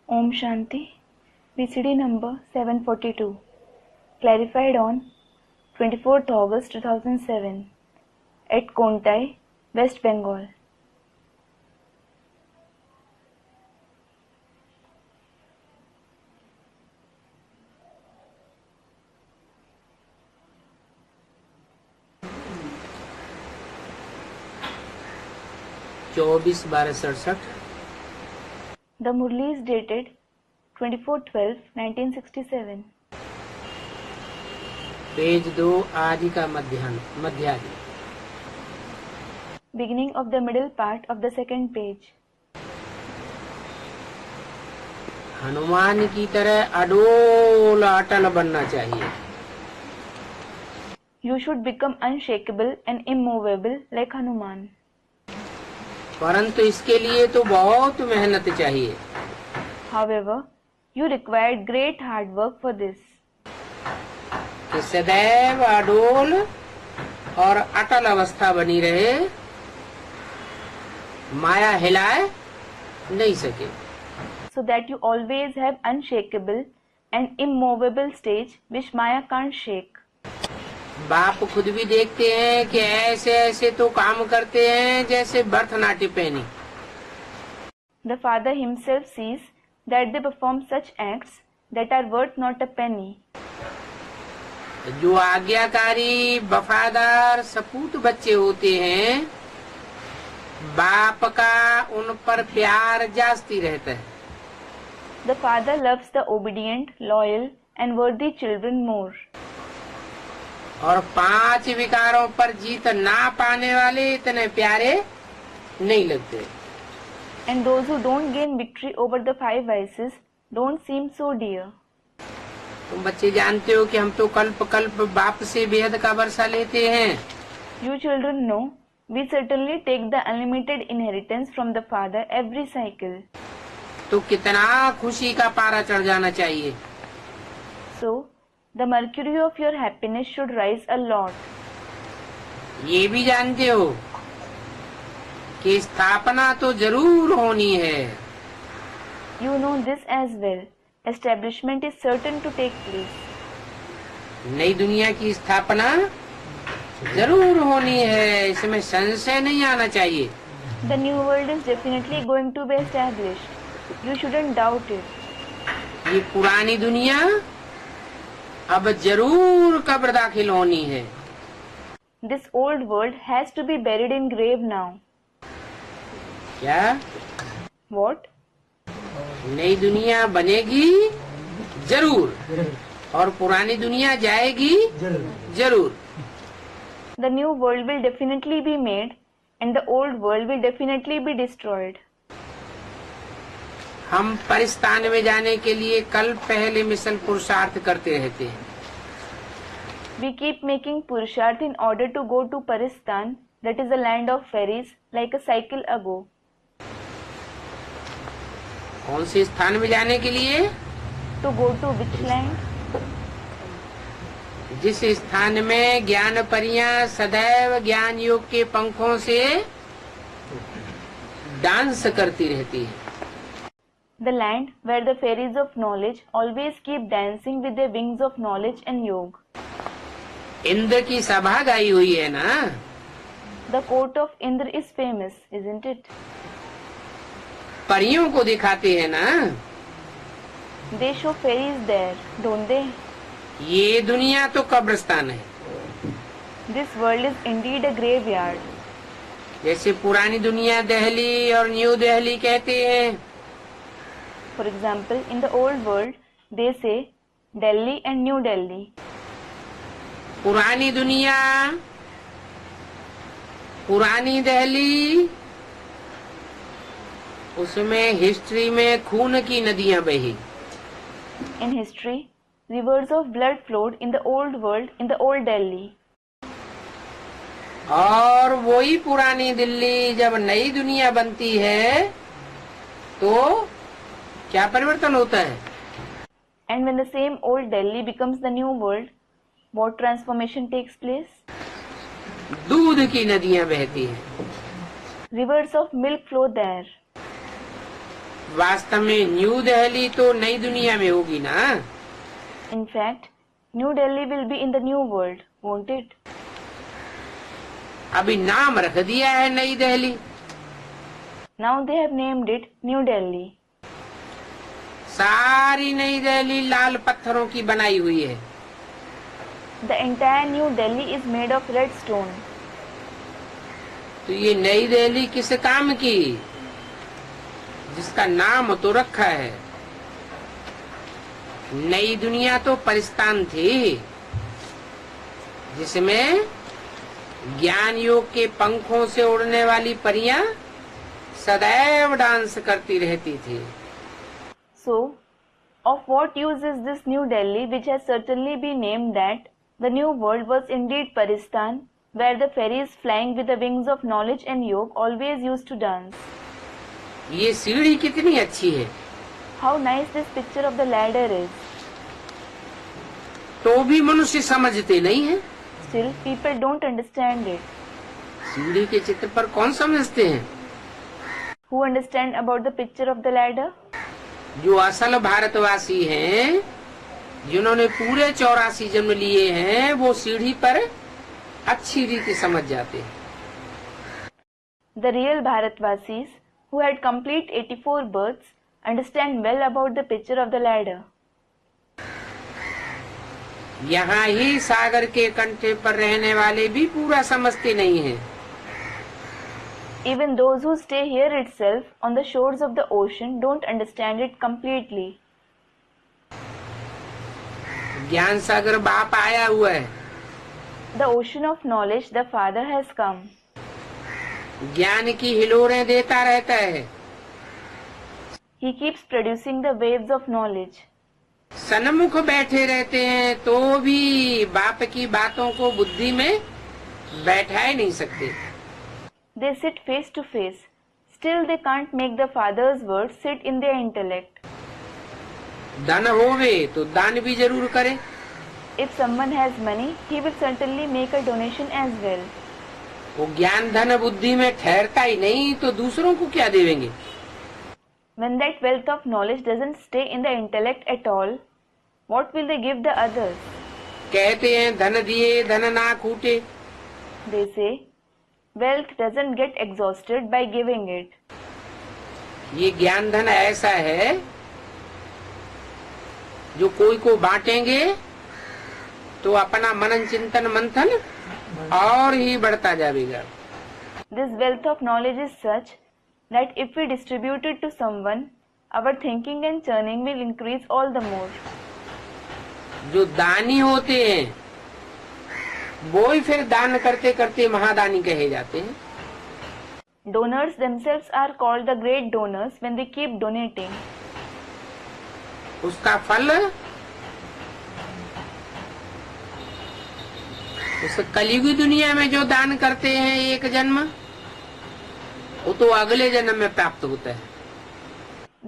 Om Shanti, BCD number 742, clarified on 24th August 2007 at Kontai, West Bengal. चौबीस 12/67। The Murli is dated 24/12/1967. Page 2 आदि का मध्यादि। Beginning of the middle part of the second page. Hanuman की तरह अडोल अटल बनना चाहिए। You should become unshakable and immovable like Hanuman. परंतु इसके लिए तो बहुत मेहनत चाहिए। However, you required great hard work for this. कि सदैव अडोल और अटल अवस्था बनी रहे, माया हिलाए नहीं सके। So that you always have unshakable and immovable stage which Maya can't shake. बाप खुद भी देखते हैं कि ऐसे ऐसे तो काम करते हैं जैसे Bharatanatyam. The father himself sees that they perform such acts that are worth not a penny. जो आज्ञाकारी वफादार सपूत बच्चे होते हैं, बाप का उन पर प्यार जास्ती रहता है। The father loves the obedient, loyal and worthy children more. और 5 विकारों पर जीत ना पाने वाले इतने प्यारे नहीं लगते। And those who don't gain victory over the 5 vices don't seem so dear. तुम बच्चे जानते हो कि हम तो कल्प कल्प बाप से बेहद का वर्षा लेते हैं। You children know, we certainly take the unlimited inheritance from the father every cycle. तो कितना खुशी का पारा चढ़ जाना चाहिए। So, the mercury of your happiness should rise a lot. ये भी जानते हो कि स्थापना तो जरूर होनी है। You know this as well. Establishment is certain to take place. नई दुनिया की स्थापना जरूर होनी है, इसमें संशय नहीं आना चाहिए। The new world is definitely going to be established. You shouldn't doubt it. ये पुरानी दुनिया अब जरूर कब्र दाखिल होनी है। This old world has to be buried in grave now. क्या? What? नई दुनिया बनेगी जरूर और पुरानी दुनिया जाएगी जरूर। The new world will definitely be made and the old world will definitely be destroyed. हम परिस्थान में जाने के लिए कल पहले मिसल पुरुषार्थ करते रहते हैं। We keep making purusharth in order to go to Paristan, that is the land of fairies, like a cycle ago. कौन से स्थान में जाने के लिए? To go to which land? जिस स्थान में ज्ञान परियां सदैव ज्ञान योग के पंखों से डांस करती रहती है। The land where the fairies of knowledge always keep dancing with their wings of knowledge and yoga. Indra की सभा गाई हुई है ना? The court of Indra is famous, isn't it? परियों को दिखाते हैं ना? They show fairies there, don't they? ये दुनिया तो कब्रिस्तान है। This world is indeed a graveyard. जैसे पुरानी दुनिया दिल्ली और न्यू दिल्ली कहते हैं। For example, in the old world, they say Delhi and New Delhi. पुरानी दुनिया, पुरानी दिल्ली, उसमें हिस्ट्री में खून की नदियां बही। In history, rivers of blood flowed in the old world, in the old Delhi. और वही पुरानी दिल्ली जब नई दुनिया बनती है तो क्या परिवर्तन होता है? And when the same old Delhi becomes the new world, what transformation takes place? दूध की नदियां बहती हैं। Rivers of milk flow there. वास्तव में न्यू दिल्ली तो नई दुनिया में होगी ना। In fact, New Delhi will be in the new world, won't it? अभी नाम रख दिया है नई Delhi. Now they have named it New Delhi. सारी नई दिल्ली लाल पत्थरों की बनाई हुई है। The entire New Delhi is made of red stone. तो ये नई दिल्ली किस काम की, जिसका नाम तो रखा है। नई दुनिया तो परिस्तान थी, जिसमें ज्ञान योग के पंखों से उड़ने वाली परियां सदैव डांस करती रहती थी। So, of what use is this New Delhi, which has certainly been named that the new world was indeed Paristan, where the fairies flying with the wings of knowledge and yoga always used to dance. ये सीढ़ी कितनी अच्छी है। How nice this picture of the ladder is. तो भी मनुष्य समझते नहीं है। Still, people don't understand it. सीढ़ी के चित्र पर कौन समझते हैं? Who understand about the picture of the ladder? जो असल भारतवासी हैं, जिन्होंने पूरे 84 जन्म लिए हैं, वो सीढ़ी पर अच्छी रीति समझ जाते हैं। The real Bharatvasis, who had complete 84 births, understand well about the picture of the ladder. यहाँ ही सागर के कंठे पर रहने वाले भी पूरा समझते नहीं हैं। Even those who stay here itself on the shores of the ocean don't understand it completely. ज्ञान सागर बाप आया हुआ है। The ocean of knowledge, the Father has come. ज्ञान की हिलोरें देता रहता है। He keeps producing the waves of knowledge. सन्मुख बैठे रहते हैं तो भी बाप की बातों को बुद्धि में बैठा ही नहीं सकते। They sit face to face. Still they can't make the Father's words sit in their intellect. धन होवे तो दान भी जरूर करे। If someone has money, he will certainly make a donation as well. वो ज्ञान धन बुद्धि में ठहरता ही नहीं तो दूसरों को क्या देवेंगे? When that wealth of knowledge doesn't stay in the intellect at all, what will they give the others? कहते हैं धन दिए धन ना खूटे। They say, wealth doesn't get exhausted by giving it. ये ज्ञान धन ऐसा है जो कोई को बांटेंगे तो अपना मनन चिंतन मंथन और ही बढ़ता जाएगा। This wealth of knowledge is such that if we distribute it to someone, our thinking and churning will increase all the more. जो दानी होते हैं वो ही फिर दान करते करते महादानी कहे जाते हैं। Donors themselves are called the great donors when they keep donating. उसका फल उस कलयुगी दुनिया में जो दान करते हैं एक जन्म, वो तो अगले जन्म में प्राप्त होता है।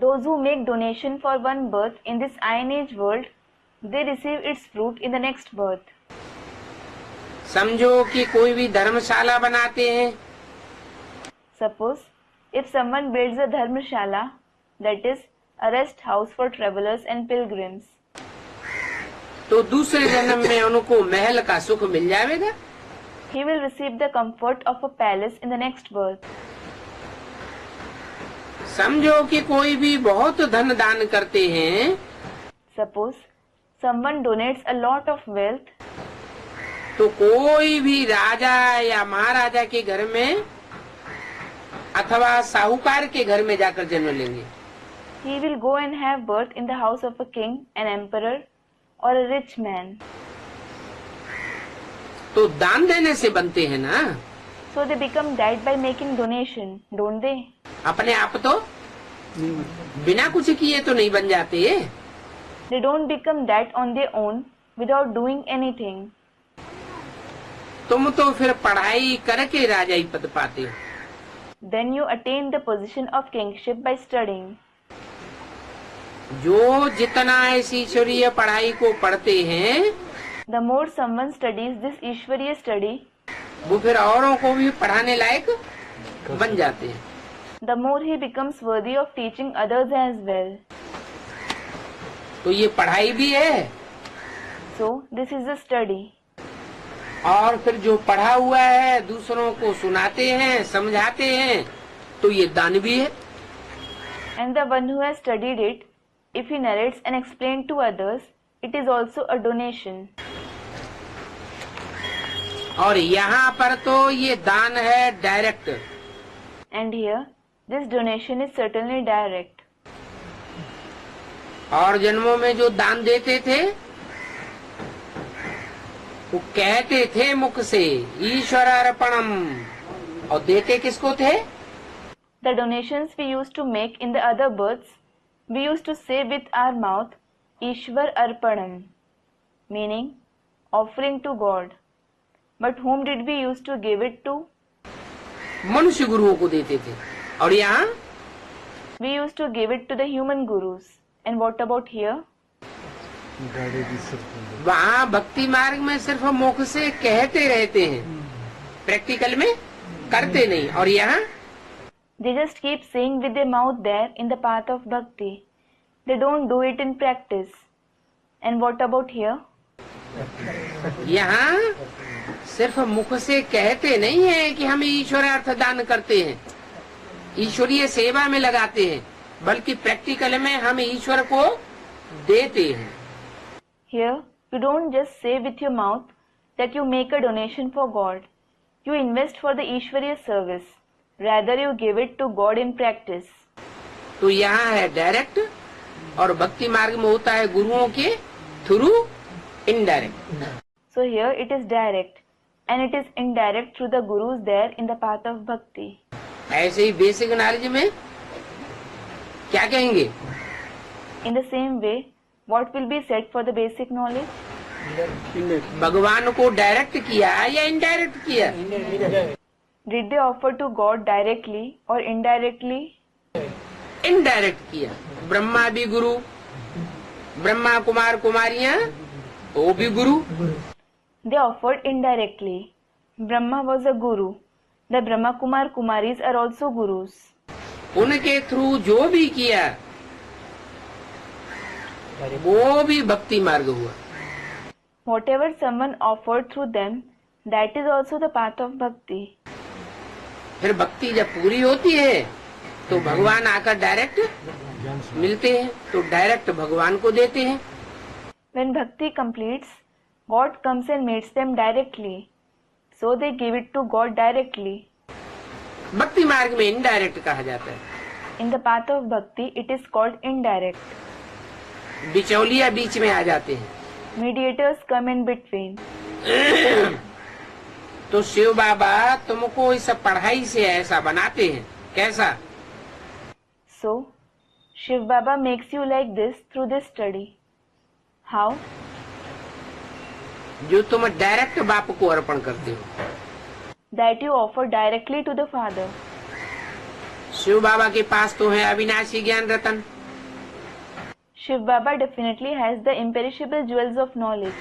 Those who make donation for one birth in this Iron Age world, they receive its fruit in the next birth. समझो कि कोई भी धर्मशाला बनाते हैं। Suppose if someone builds a dharmashala, that is a rest house for travelers and pilgrims, तो दूसरे जन्म में उनको महल का सुख मिल जाएगा। he will receive the comfort of a palace in the next birth. समझो कि कोई भी बहुत धन दान करते हैं। Suppose someone donates a lot of wealth, तो कोई भी राजा या महाराजा के घर में अथवा साहूकार के घर में जाकर जन्म लेंगे। he will go and have birth in the house of a king, an emperor, or a rich man. तो दान देने से बनते हैं ना। So they become that by making donation, don't they? अपने आप तो बिना कुछ किए तो नहीं बन जाते। They don't become that on their own without doing anything. तुम तो फिर पढ़ाई करके राजाई पद पाते हो। Then you attain the position of kingship by studying. जो जितना इस ईश्वरीय पढ़ाई को पढ़ते हैं, The more someone studies this Ishwariya study, वो फिर औरों को भी पढ़ाने लायक बन जाते हैं। the more he becomes worthy of teaching others as well. तो ये पढ़ाई भी है, So this is a study. और फिर जो पढ़ा हुआ है दूसरों को सुनाते हैं, समझाते हैं, तो ये दान भी है। And the one who has studied it, if he narrates and explains to others, it is also a donation. और यहाँ पर तो ये दान है direct. And here, this donation is certainly direct. और जन्मों में जो दान देते थे वो कहते थे मुख से ईश्वर अर्पणम, और देते किसको थे? The donations we used to make in the other births, we used to say with our mouth, Ishwar Arpanam, meaning offering to God. But whom did we used to give it to? मनुष्य गुरुओं को देते थे। और यहाँ We used to give it to the human gurus. And what about here? वहाँ भक्ति मार्ग में सिर्फ मुख से कहते रहते हैं, प्रैक्टिकल में करते नहीं। और यहाँ They just keep saying with their mouth there in the path of bhakti. They don't do it in practice. And what about here? यहाँ सिर्फ मुख से कहते नहीं है कि हम ईश्वर अर्थ दान करते हैं, ईश्वरीय सेवा में लगाते हैं, बल्कि प्रैक्टिकल में हम ईश्वर को देते हैं। Here, you don't just say with your mouth that you make a donation for God. You invest for the Ishwariya service. Rather, you give it to God in practice. तो यहाँ है डायरेक्ट, और भक्ति मार्ग में होता है गुरुओं के through indirect. So here it is direct, and it is indirect through the gurus there in the path of bhakti. ऐसे ही बेसिक नॉलेज में क्या कहेंगे? In the same way, what will be said for the basic knowledge? भगवान को direct किया या indirect किया? Did they offer to God directly or indirectly? Indirect किया। ब्रह्मा भी गुरु, ब्रह्मा कुमार कुमारियां वो भी गुरु। They offered indirectly. Brahma was a guru. The Brahma Kumar Kumaris are also gurus. उनके थ्रू जो भी किया वो भी भक्ति मार्ग हुआ। Whatever someone offered through them, that is also the path of bhakti. फिर भक्ति जब पूरी होती है तो भगवान आकर डायरेक्ट मिलते हैं, तो डायरेक्ट भगवान को देते हैं। When bhakti completes, God comes and meets them directly. So they give it to God directly. भक्ति मार्ग में इनडायरेक्ट कहा जाता है। In the path of bhakti, it is called indirect. बिचौलिया बीच में आ जाते हैं। Mediators come in between. तो शिव बाबा तुमको इस पढ़ाई से ऐसा बनाते हैं, कैसा? So, Shiv Baba makes you like this through this study. How? जो तुम डायरेक्ट बाप को अर्पण करते हो। That you offer directly to the Father. Shiv बाबा के पास तो है अविनाशी ज्ञान रतन। Shiv Baba definitely has the imperishable jewels of knowledge.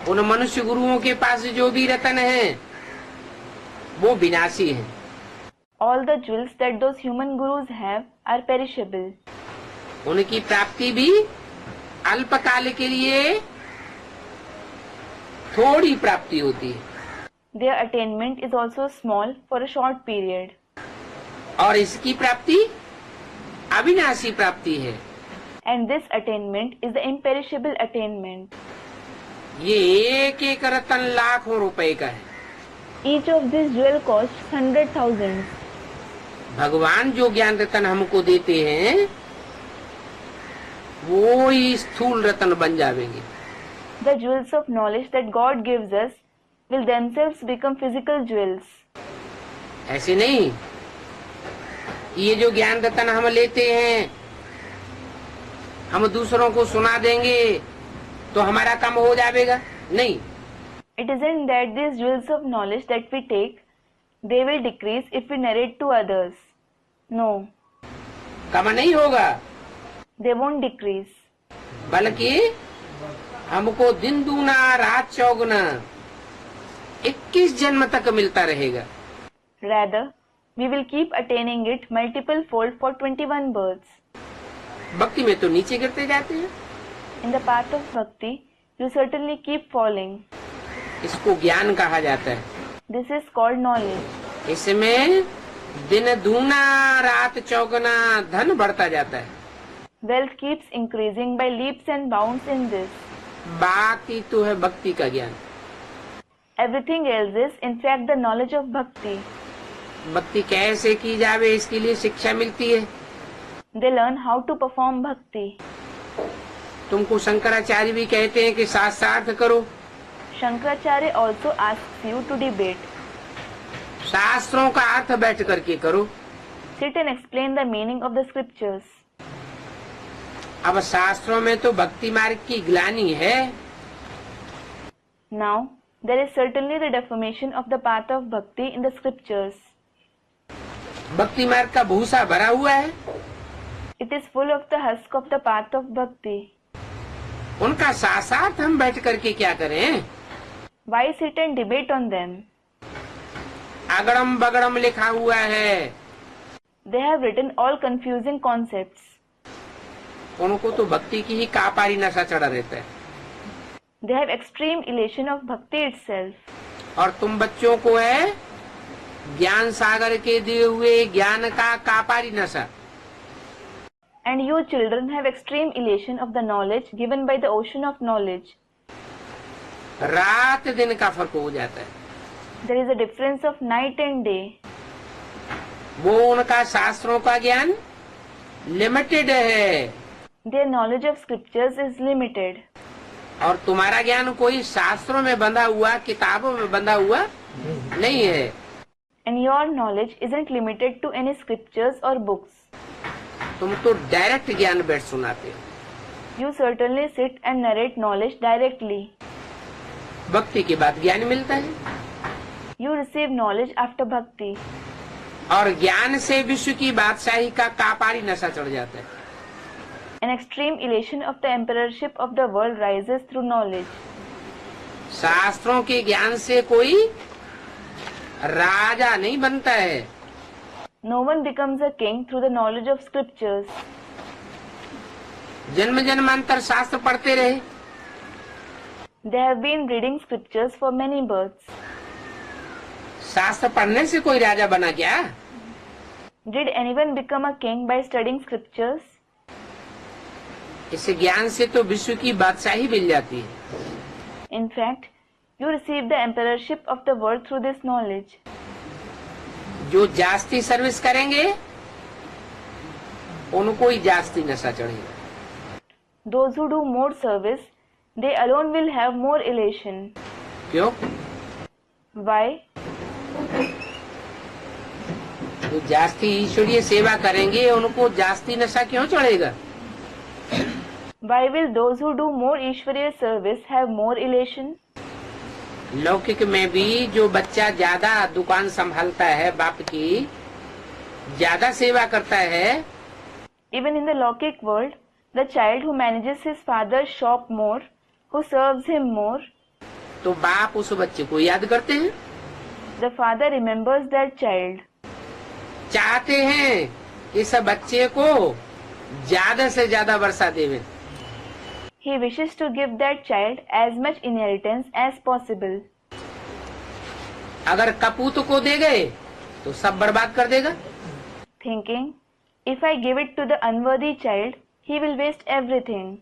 उन मनुष्य गुरुओं के पास जो भी रतन है वो विनाशी है। All the jewels that those human gurus have are perishable. उनकी प्राप्ति भी अल्पकाल के लिए थोड़ी प्राप्ति होती है, Their attainment is also small for a short period. और इसकी प्राप्ति अविनाशी प्राप्ति है। And this attainment is the imperishable attainment. ये एक एक रतन लाखों रुपए का है। Each of these jewel costs 100,000. भगवान जो ज्ञान रतन हमको देते हैं वो ही स्थूल रतन बन जाएंगे। The jewels of knowledge that God gives us will themselves become physical jewels. ऐसे नहीं, ये जो ज्ञान रतन हम लेते हैं हम दूसरों को सुना देंगे तो हमारा काम हो जाएगा, नहीं। It isn't that these jewels of knowledge that we take, they will decrease if we narrate to others. No, कम नहीं होगा, they won't decrease. बल्कि हमको दिन दूना रात चौगुना 21 जन्म तक मिलता रहेगा। Rather, we will keep attaining it multiple fold for 21 births. भक्ति में तो नीचे गिरते जाते हैं। In the path of bhakti, you certainly keep falling. इसको ज्ञान कहा जाता है। This is called knowledge. इसमें दिन दूना रात चौगुना धन बढ़ता जाता है। Wealth keeps increasing by leaps and bounds in this. बाकी तो है भक्ति का ज्ञान। Everything else is in fact the knowledge of bhakti. भक्ति कैसे की जावे इसके लिए शिक्षा मिलती है। They learn how to perform bhakti. तुमको शंकराचार्य भी कहते हैं कि शास्त्रार्थ करो। Shankaracharya also asks you to debate. शास्त्रों का अर्थ बैठ करके करो। Sit and explain the meaning of the scriptures. अब शास्त्रों में तो भक्ति मार्ग की ग्लानि है। Now, there is certainly the defamation of the path of bhakti in the scriptures. भक्ति मार्ग का भूसा भरा हुआ है। It is full of the husk of the path of bhakti. उनका शास्त्रार्थ हम बैठ करके क्या करें। Why sit and debate on them? अगड़म बगड़म लिखा हुआ है। They have written all confusing concepts. उनको तो भक्ति की ही कापारी नशा चढ़ा रहता है। They have extreme elation of bhakti itself. और तुम बच्चों को है ज्ञान सागर के दिए हुए ज्ञान का कापारी नशा। And you children have extreme elation of the knowledge given by the ocean of knowledge. रात दिन का फर्क हो जाता है। There is a difference of night and day. वो उनका शास्त्रों का ज्ञान लिमिटेड है। Their knowledge of scriptures is limited. और तुम्हारा ज्ञान कोई शास्त्रों में बंधा हुआ किताबों में बंधा हुआ नहीं है। And your knowledge isn't limited to any scriptures or books. तुम तो डायरेक्ट ज्ञान बैठ सुनाते हो। You certainly sit and narrate knowledge directly. भक्ति के बाद ज्ञान मिलता है। You receive knowledge after bhakti. और ज्ञान से विश्व की बादशाही का कापारी नशा चढ़ जाता है। An extreme elation of the emperorship of the world rises through knowledge. शास्त्रों के ज्ञान से कोई राजा नहीं बनता है। No one becomes a king through the knowledge of scriptures. जन्म जन्मांतर शास्त्र पढ़ते रहे। They have been reading scriptures for many births. शास्त्र पढ़ने से कोई राजा बना क्या? Did anyone become a king by studying scriptures? इस ज्ञान से तो विश्व की बादशाही मिल जाती है। In fact, you receive the emperorship of the world through this knowledge. जो जास्ती सर्विस करेंगे उनको ही जास्ती नशा चढ़ेगा। Those who do more service, they alone will have more elation. क्यों? Why? जो जास्ती ईश्वरीय सेवा करेंगे उनको जास्ती नशा क्यों चढ़ेगा? Why will those who do more Ishwariya service have more elation? लौकिक में भी जो बच्चा ज्यादा दुकान संभालता है, बाप की ज्यादा सेवा करता है, Even in the Lokik world, the child who manages his father's shop more, who serves him more, तो बाप उस बच्चे को याद करते हैं। the father remembers that child. चाहते हैं इस बच्चे को ज्यादा से ज्यादा वर्षा देवे। He wishes to give that child as much inheritance as possible. अगर कपूत को दे गए तो सब बर्बाद कर देगा। Thinking, if I give it to the unworthy child, he will waste everything.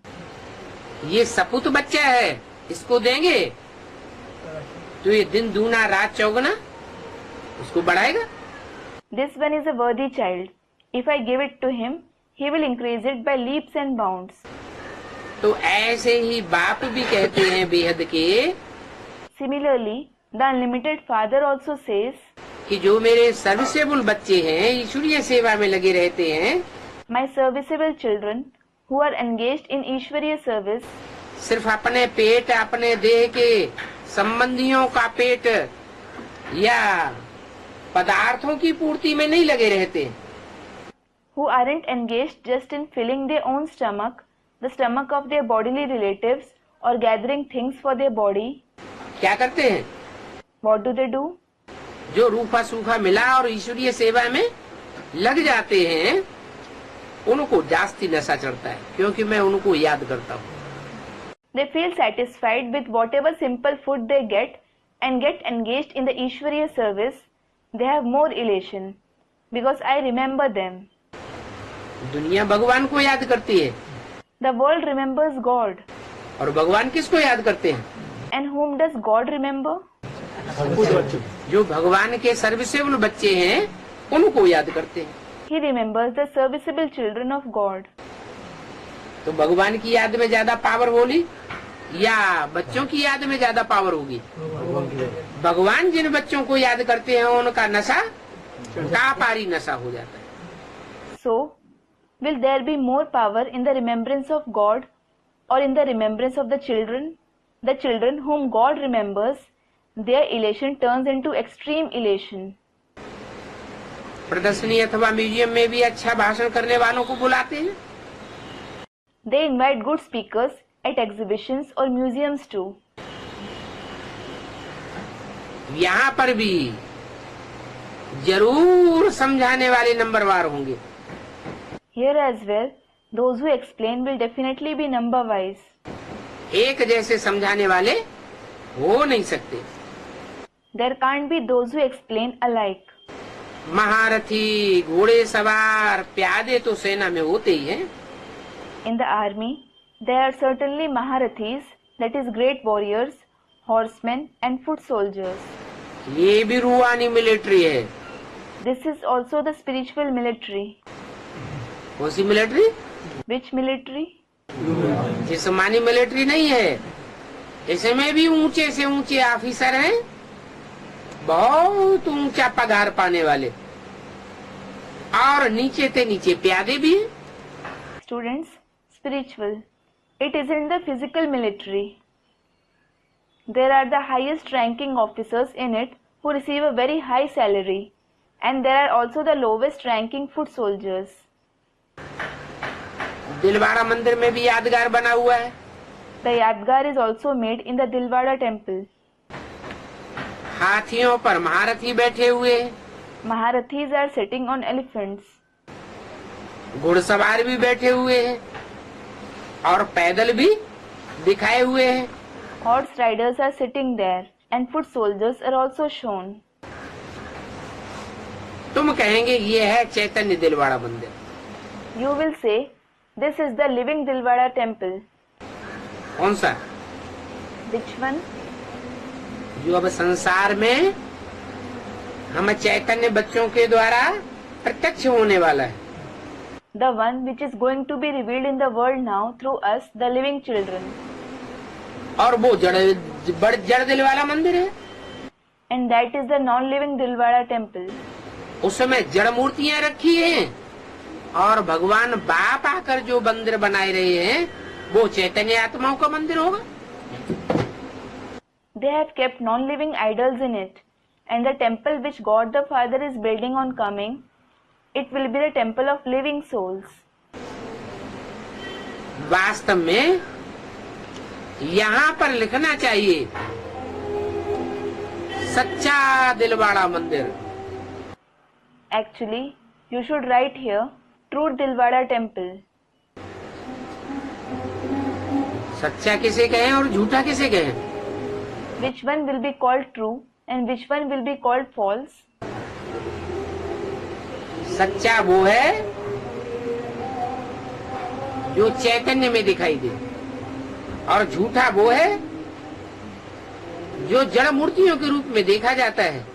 ये सपूत बच्चा है, इसको देंगे तो ये दिन दूना रात चौगुना उसको बढ़ाएगा। This one is a worthy child. If I give it to him, he will increase it by leaps and bounds. तो ऐसे ही बाप भी कहते हैं बेहद के Similarly, the unlimited father also says, कि जो मेरे सर्विसेबल बच्चे हैं, ईश्वरीय सेवा में लगे रहते हैं, my serviceable children who are engaged in Ishwariya service, सिर्फ अपने पेट अपने देह के संबंधियों का पेट या पदार्थों की पूर्ति में नहीं लगे रहते, who aren't engaged just in filling their own stomach, the stomach of their bodily relatives, or gathering things for their body. क्या करते हैं? What do they do? जो रूखा सूखा मिला और ईश्वरीय सेवा में लग जाते हैं, उनको जास्ती नशा चढ़ता है, क्योंकि मैं उनको याद करता हूँ। They feel satisfied with whatever simple food they get and get engaged in the Ishwariya service. They have more elation because I remember them. दुनिया भगवान को याद करती है। The world remembers God. और भगवान किसको याद करते हैं? And whom does God remember? जो भगवान के सर्विसेबल बच्चे हैं, उनको याद करते हैं। He remembers the serviceable children of God. तो भगवान की याद में ज्यादा पावर होगी या बच्चों की याद में ज्यादा पावर होगी? भगवान जिन बच्चों को याद करते हैं, उनका नशा कापारी नशा हो जाता है। So, will there be more power in the remembrance of God or in the remembrance of the children? The children whom God remembers, their elation turns into extreme elation. प्रदर्शनी अथवा म्यूजियम में भी अच्छा भाषण करने वालों को बुलाते हैं। They invite good speakers at exhibitions or museums too. यहाँ पर भी जरूर समझाने वाले नंबरवार होंगे। Here as well, those who explain will definitely be number wise. एक जैसे समझाने वाले हो नहीं सकते। There can't be those who explain alike. महारथी, घोड़े सवार, प्यादे तो सेना में होते ही हैं। In the army, there are certainly Maharathis, that is great warriors, horsemen and foot soldiers. ये भी रूहानी मिलिट्री है। This is also the spiritual military. कौन सी मिलिट्री? Which military? जिस्मानी मिलिट्री नहीं है। इसमें भी ऊंचे से ऊंचे ऑफिसर हैं, बहुत ऊंचा पगार पाने वाले, और नीचे से नीचे प्यादे भी हैं। Students, spiritual. It isn't the physical military. There are the highest ranking officers in it who receive a very high salary, and there are also the lowest ranking foot soldiers. Dilwara मंदिर में भी यादगार बना हुआ है। The Yadgar is also made in the Dilwara temple. हाथियों पर महारथी बैठे हुए हैं, Maharathis are sitting on elephants. घुड़सवार भी बैठे हुए हैं और पैदल भी दिखाए हुए हैं। Horse riders are sitting there, and foot soldiers are also shown. तुम कहेंगे ये है चैतन्य दिलवाड़ा मंदिर। You will say, this is the living Dilwara temple. कौन सा? Which one? जो अब संसार में हम चैतन्य बच्चों के द्वारा प्रत्यक्ष होने वाला है। The one which is going to be revealed in the world now through us, the living children. और वो जड़ दिल वाला मंदिर है। And that is the non-living Dilwara temple. उसमें जड़ मूर्तियां रखी हैं, और भगवान बाप आकर जो मंदिर बनाए रहे हैं, वो चैतन्य आत्माओं का मंदिर होगा। They have kept non-living idols in it, and the temple which God the Father is building on coming, it will be the temple of living souls. वास्तव में यहाँ पर लिखना चाहिए सच्चा दिलवाड़ा मंदिर। Actually, you should write here, true Dilwara temple. सच्चा किसे कहें और झूठा किसे कहें? Which one will be called true and which one will be called false? सच्चा वो है जो चैतन्य में दिखाई दे, और झूठा वो है जो जड़ मूर्तियों के रूप में देखा जाता है।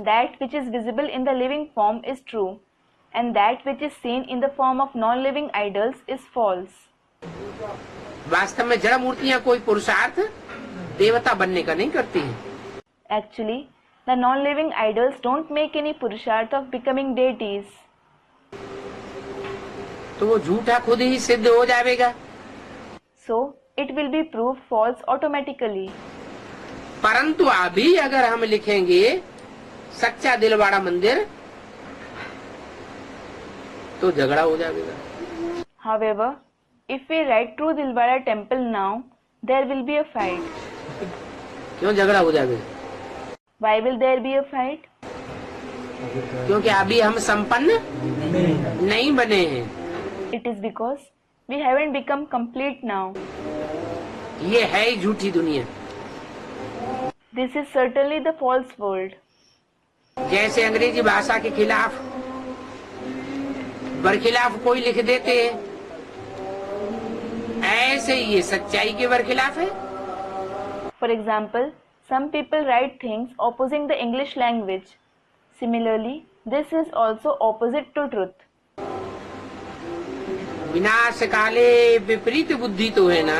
That which is visible in the living form is true, and that which is seen in the form of non-living idols is false. वास्तव में जड़ मूर्तियां कोई पुरुषार्थ देवता बनने का नहीं करती हैं। Actually, the non-living idols don't make any purusharth of becoming deities. तो वो झूठा खुद ही सिद्ध हो जाएगा। So, it will be proved false automatically. परंतु अभी अगर हम लिखेंगे सच्चा दिलवाड़ा मंदिर, तो झगड़ा हो जाएगा। However, if we write true Dilwara temple now, there will be a fight. क्यों झगड़ा हो जाएगा? Why will there be a fight? क्योंकि अभी हम संपन्न नहीं बने हैं। It is because we haven't become complete now. ये है ही झूठी दुनिया। This is certainly the false world. जैसे अंग्रेजी भाषा के खिलाफ बरखिलाफ कोई लिख देते हैं, ऐसे ही ये सच्चाई के बरखिलाफ है। For example, some people write things opposing the English language. Similarly, this is also opposite to truth. विनाश काले विपरीत बुद्धि तो है ना।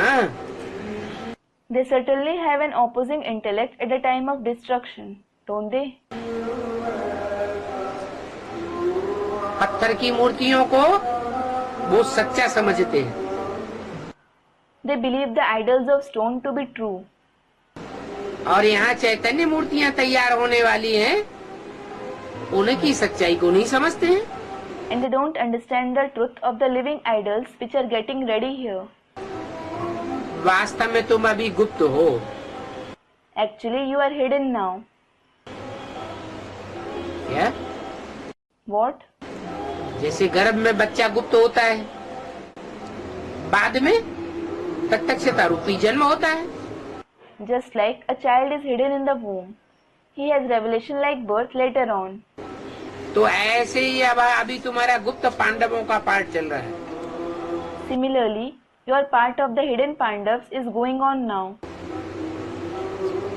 They certainly have an opposing intellect at the time of destruction, don't they? पत्थर की मूर्तियों को वो सच्चा समझते हैं। They believe the idols of stone to be true. और यहाँ चैतन्य मूर्तियाँ तैयार होने वाली हैं, उनकी सच्चाई को नहीं समझते हैं। And they don't understand the truth of the living idols which are getting ready here. वास्तव में तुम अभी गुप्त हो। Actually, you are hidden now. क्या? What? जैसे गर्भ में बच्चा गुप्त होता है, बाद में प्रत्यक्षता रूपी जन्म होता है। Just like a child is hidden in the womb, he has revelation like birth later on. तो ऐसे ही अब अभी तुम्हारा गुप्त पांडवों का पार्ट चल रहा है। Similarly, your part of the hidden Pandavas is going on now.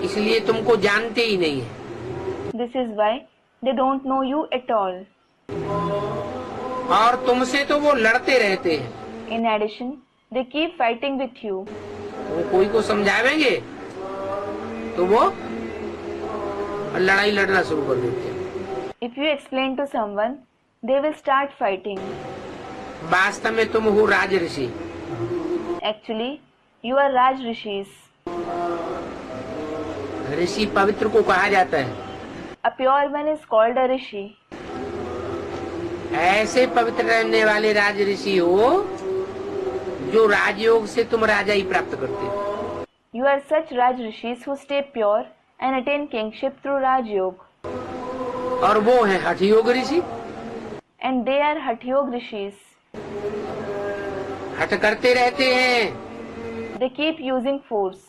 इसलिए तुमको जानते ही नहीं है। This is why they don't know you at all. और तुमसे तो वो लड़ते रहते हैं। In addition, they keep fighting with you. वो कोई को समझावेंगे तो वो लड़ाई लड़ना शुरू कर देते हैं। If you explain to someone, they will start fighting. वास्तव में तुम हो राज ऋषि। Actually, you are Raj Rishis. ऋषि पवित्र को कहा जाता है। A pure one is called a Rishi. ऐसे पवित्र रहने वाले राज ऋषि हो जो राजयोग से तुम राजा ही प्राप्त करते हो। You are such Raj Rishis who stay pure and attain kingship through Raj Yoga. और वो है हठ योग ऋषि। And they are Hatha Yoga Rishis. हठ करते रहते हैं। They keep using force.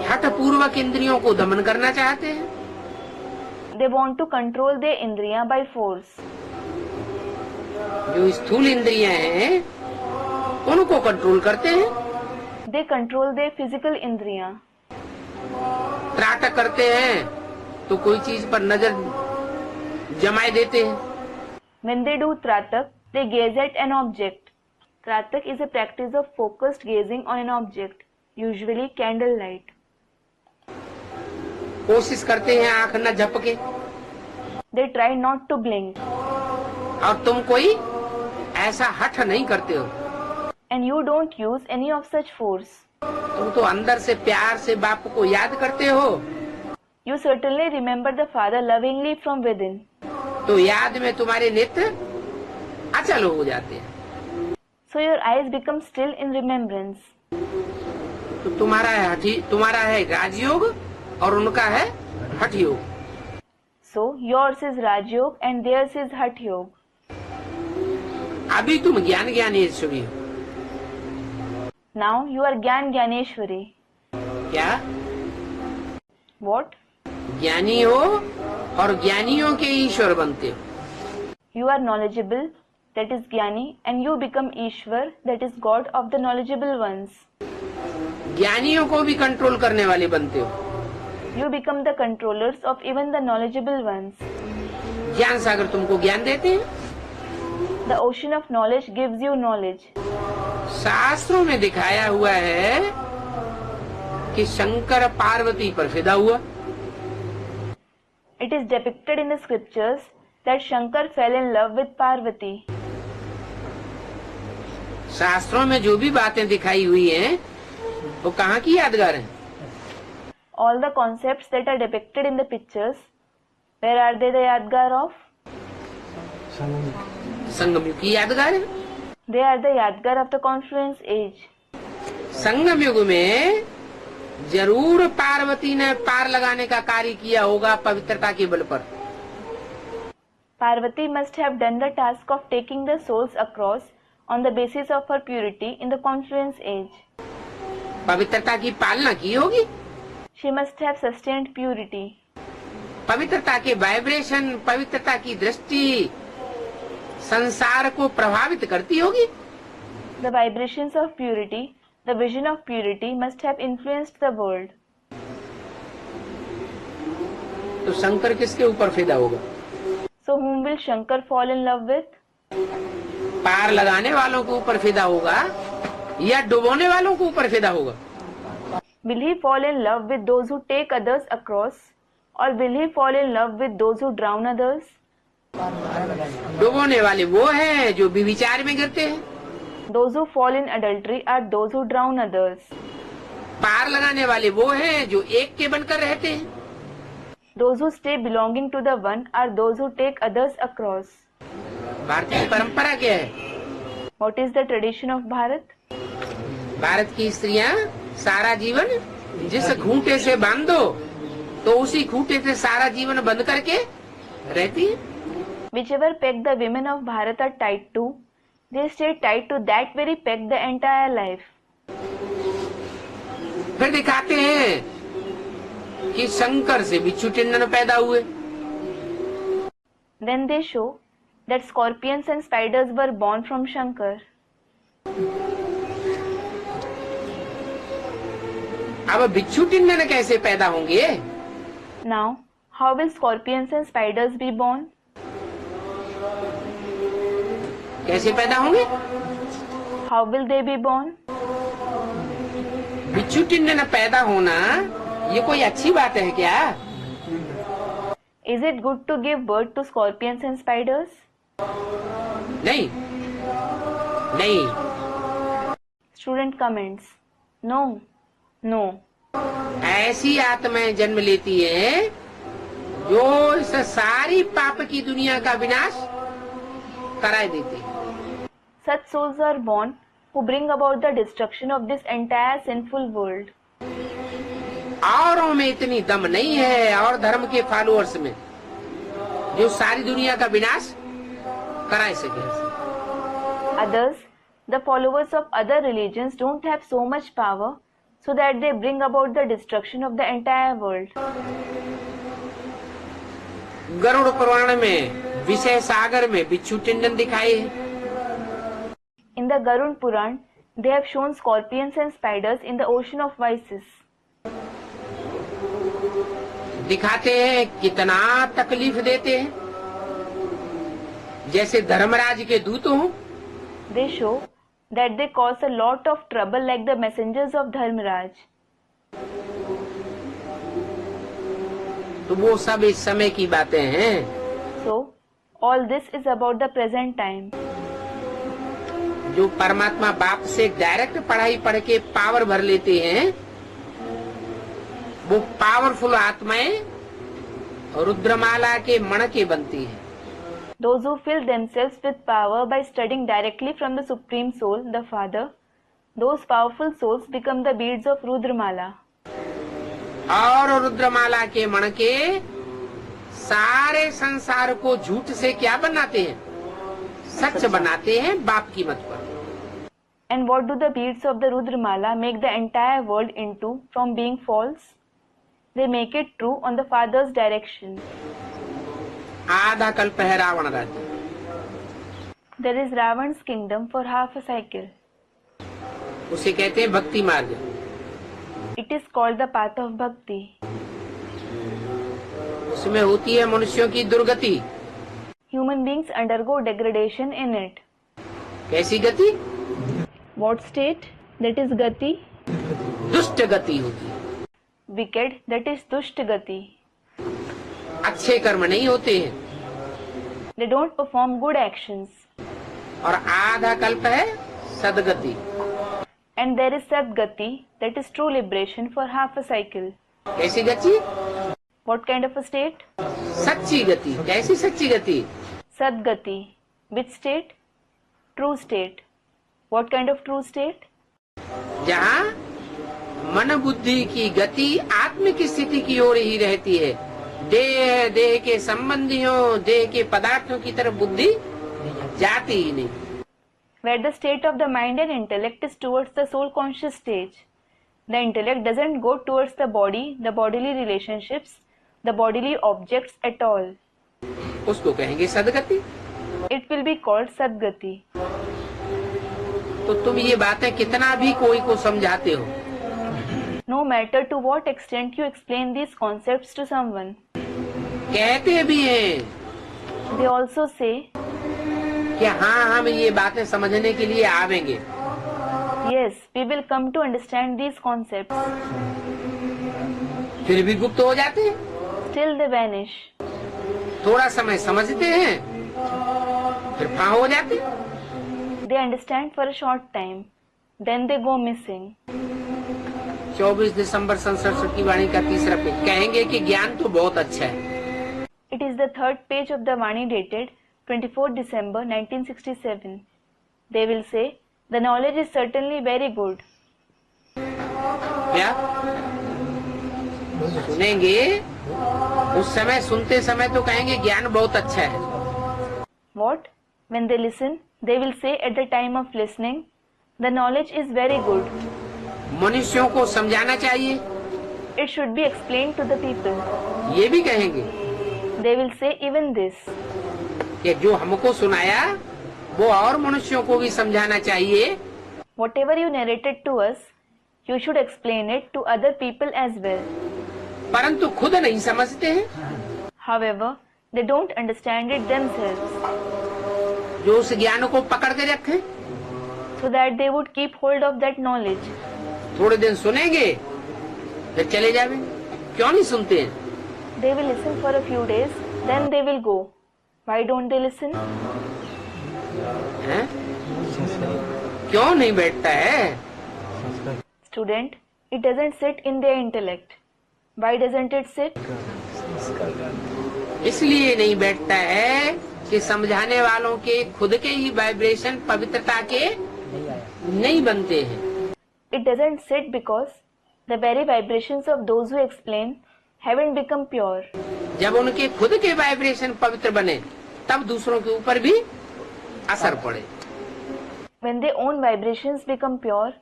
हठ पूर्वक इंद्रियों को दमन करना चाहते हैं। They want to control their indriya by force. जो स्थूल इंद्रियां हैं उनको कंट्रोल करते हैं। They control their physical indriya. त्राटक करते हैं तो कोई चीज पर नजर जमाए देते हैं। When they do tratak, they gaze at an object. Tratak is a practice of focused gazing on an object, usually candlelight. कोशिश करते हैं आंख न झपके। They try not to blink. और तुम कोई ऐसा हठ नहीं करते हो। And you don't use any of such force. तुम तो अंदर से प्यार से बाप को याद करते हो। You certainly remember the Father lovingly from within. तो याद में तुम्हारे नेत्र अचल हो जाते हैं। So your eyes become still in remembrance. तो तुम्हारा है राजयोग और उनका है हठ योग। So yours is Raj Yoga and theirs is Hatha Yoga. अभी तुम ज्ञान ज्ञानेश्वरी हो। Now you are Gyan Gyaneshwari. क्या? What? ज्ञानी हो और ज्ञानियों के ईश्वर बनते हो। You are knowledgeable, that is Gyani, and you become Ishwar, that is God of the knowledgeable ones. ज्ञानियों को भी कंट्रोल करने वाले बनते हो। You become the controllers of even the knowledgeable ones. ज्ञान सागर तुमको ज्ञान देते हैं। The ocean of knowledge gives you knowledge. शास्त्रों में दिखाया हुआ है कि शंकर पार्वती पर फिदा हुआ। It is depicted in the scriptures that Shankar fell in love with Parvati. शास्त्रों में जो भी बातें दिखाई हुई हैं, वो कहाँ की यादगार हैं? All the concepts that are depicted in the pictures, where are they the yadgar of? संगम युग की यादगार है। They are the yadgar of the confluence age. संगम युग में जरूर पार्वती ने पार लगाने का कार्य किया होगा पवित्रता के बल पर। Parvati must have done the task of taking the souls across on the basis of her purity in the confluence age. पवित्रता की पालना की होगी। She must have sustained purity. पवित्रता के वाइब्रेशन, पवित्रता की दृष्टि संसार को प्रभावित करती होगी। The vibrations of purity, the vision of purity must have influenced the world. तो शंकर किसके ऊपर फिदा होगा? So whom will Shankar fall in love with? पार लगाने वालों के ऊपर फिदा होगा या डुबोने वालों के ऊपर फिदा होगा? Will he fall in love with those who take others across, or will he fall in love with those who drown others? डुबोने वाले वो हैं जो व्यभिचार में गिरते हैं। Those who fall in adultery are those who drown others. पार लगाने वाले वो हैं जो एक के बनकर रहते हैं। Those who stay belonging to the one are those who take others across. भारतीय परंपरा क्या है? What is the tradition of Bharat? Bharat की स्त्रियां सारा जीवन जिस खूंटे से बांधो तो उसी खूंटे से सारा जीवन बंद करके रहती है। Whichever peg the women of Bharat are tied to, they stay tied to that very peg the entire life. फिर दिखाते हैं कि शंकर से बिच्छू टिंडन पैदा हुए। Then they show that scorpions and spiders were born from Shankar. अब बिच्छू टिंडन कैसे पैदा होंगे? Now, how will scorpions and spiders be born? कैसे पैदा होंगे? How will they be born? बिच्छू टिंडन पैदा होना ये कोई अच्छी बात है क्या? Is it good to give birth to scorpions and spiders? नहीं, नहीं। Student comments. No, no. ऐसी आत्माएं जन्म लेती हैं जो इस सारी पाप की दुनिया का विनाश करा देती है। Such souls are born who bring about the destruction of this entire sinful world. औरों में इतनी दम नहीं है और धर्म के फॉलोअर्स में जो सारी दुनिया का विनाश करा सके। Others, the followers of other religions don't have so much power so that they bring about the destruction of the entire world. Garuda Purana में विषय सागर में बिच्छू टिंडन दिखाए हैं। In the Garud Puran, they have shown scorpions and spiders in the ocean of vices. दिखाते हैं कितना तकलीफ देते हैं, जैसे धर्मराज के दूत हों। They show that they cause a lot of trouble like the messengers of Dharmaraj. तो वो सब इस समय की बातें हैं। So, all this is about the present time. जो परमात्मा बाप से डायरेक्ट पढ़ाई पढ़ के पावर भर लेते हैं, वो पावरफुल आत्माएं रुद्रमाला के मणके बनती हैं। Those who fill themselves with power by studying directly from the Supreme Soul, the Father, those powerful souls become the beads of Rudramala. और रुद्रमाला के मणके सारे संसार को झूठ से क्या बनाते हैं? सच बनाते हैं बाप की मत पर। And what do the beads of the Rudramala make the entire world into from being false? They make it true on the Father's direction. आधा कल्प है रावण राज्य। There is Ravan's kingdom for half a cycle. उसे कहते हैं भक्ति मार्ग। It is called the path of bhakti. उसमें होती है मनुष्यों की दुर्गति। Human beings undergo degradation in it. कैसी गति? What state? That is gati. दुष्ट गति होती है। Wicked, that is dusht gati. अच्छे कर्म नहीं होते हैं। They don't perform good actions. और आधा कल्प है सदगति। And there is Sadgati, that is true liberation for half a cycle. कैसी गति? What kind of a state? सच्ची गति। कैसी सच्ची गति? Sadgati. Which state? True state. What kind of true state? जहाँ मन बुद्धि की गति आत्मिक स्थिति की ओर ही रहती है, देह, देह के संबंधियों, देह के पदार्थों की तरफ बुद्धि जाती ही नहीं। Where the state of the mind and intellect is towards the soul conscious stage, the intellect doesn't go towards the body, the bodily relationships, the bodily objects at all. उसको कहेंगे सदगति। It will be called Sadgati. तो तुम ये बातें कितना भी कोई को समझाते हो, No matter to what extent you explain these concepts to someone, कहते भी हैं they also say, कि हाँ हम ये बातें समझने के लिए आवेंगे, yes, we will come to understand these concepts. फिर भी गुप्त हो जाते हैं। Still they vanish. थोड़ा समय समझते हैं, फिर फां हो जाते हैं। They understand for a short time, then they go missing. 24 दिसंबर सन 67 की वाणी का तीसरा पेज, कहेंगे कि ज्ञान तो बहुत अच्छा है। It is the third page of the Vani dated 24 December 1967. They will say, the knowledge is certainly very good. क्या सुनेंगे? उस समय सुनते समय तो कहेंगे ज्ञान बहुत अच्छा है। What? When they listen, they will say at the time of listening, the knowledge is very good. मनुष्यों को समझाना चाहिए, It should be explained to the people. ये भी कहेंगे They will say even this. कि जो हमको सुनाया वो और मनुष्यों को भी समझाना चाहिए। Whatever you narrated to us, you should explain it to other people as well. परंतु खुद नहीं समझते हैं। However, they don't understand it themselves, जो उस ज्ञान को पकड़ के रखे, so that they would keep hold of that knowledge. थोड़े दिन सुनेंगे फिर चले जाएंगे। क्यों नहीं सुनते हैं? They will listen for a few days, then they will go. Why don't they listen? हैं? क्यों नहीं बैठता है? Student, it doesn't sit in their intellect. Why doesn't it sit? इसलिए नहीं बैठता है कि समझाने वालों के खुद के ही वाइब्रेशन पवित्रता के नहीं बनते हैं। It doesn't sit because the very vibrations of those who explain haven't become pure. जब उनके खुद के वाइब्रेशन पवित्र बने तब दूसरों के ऊपर भी असर पड़े। When their own vibrations become pure,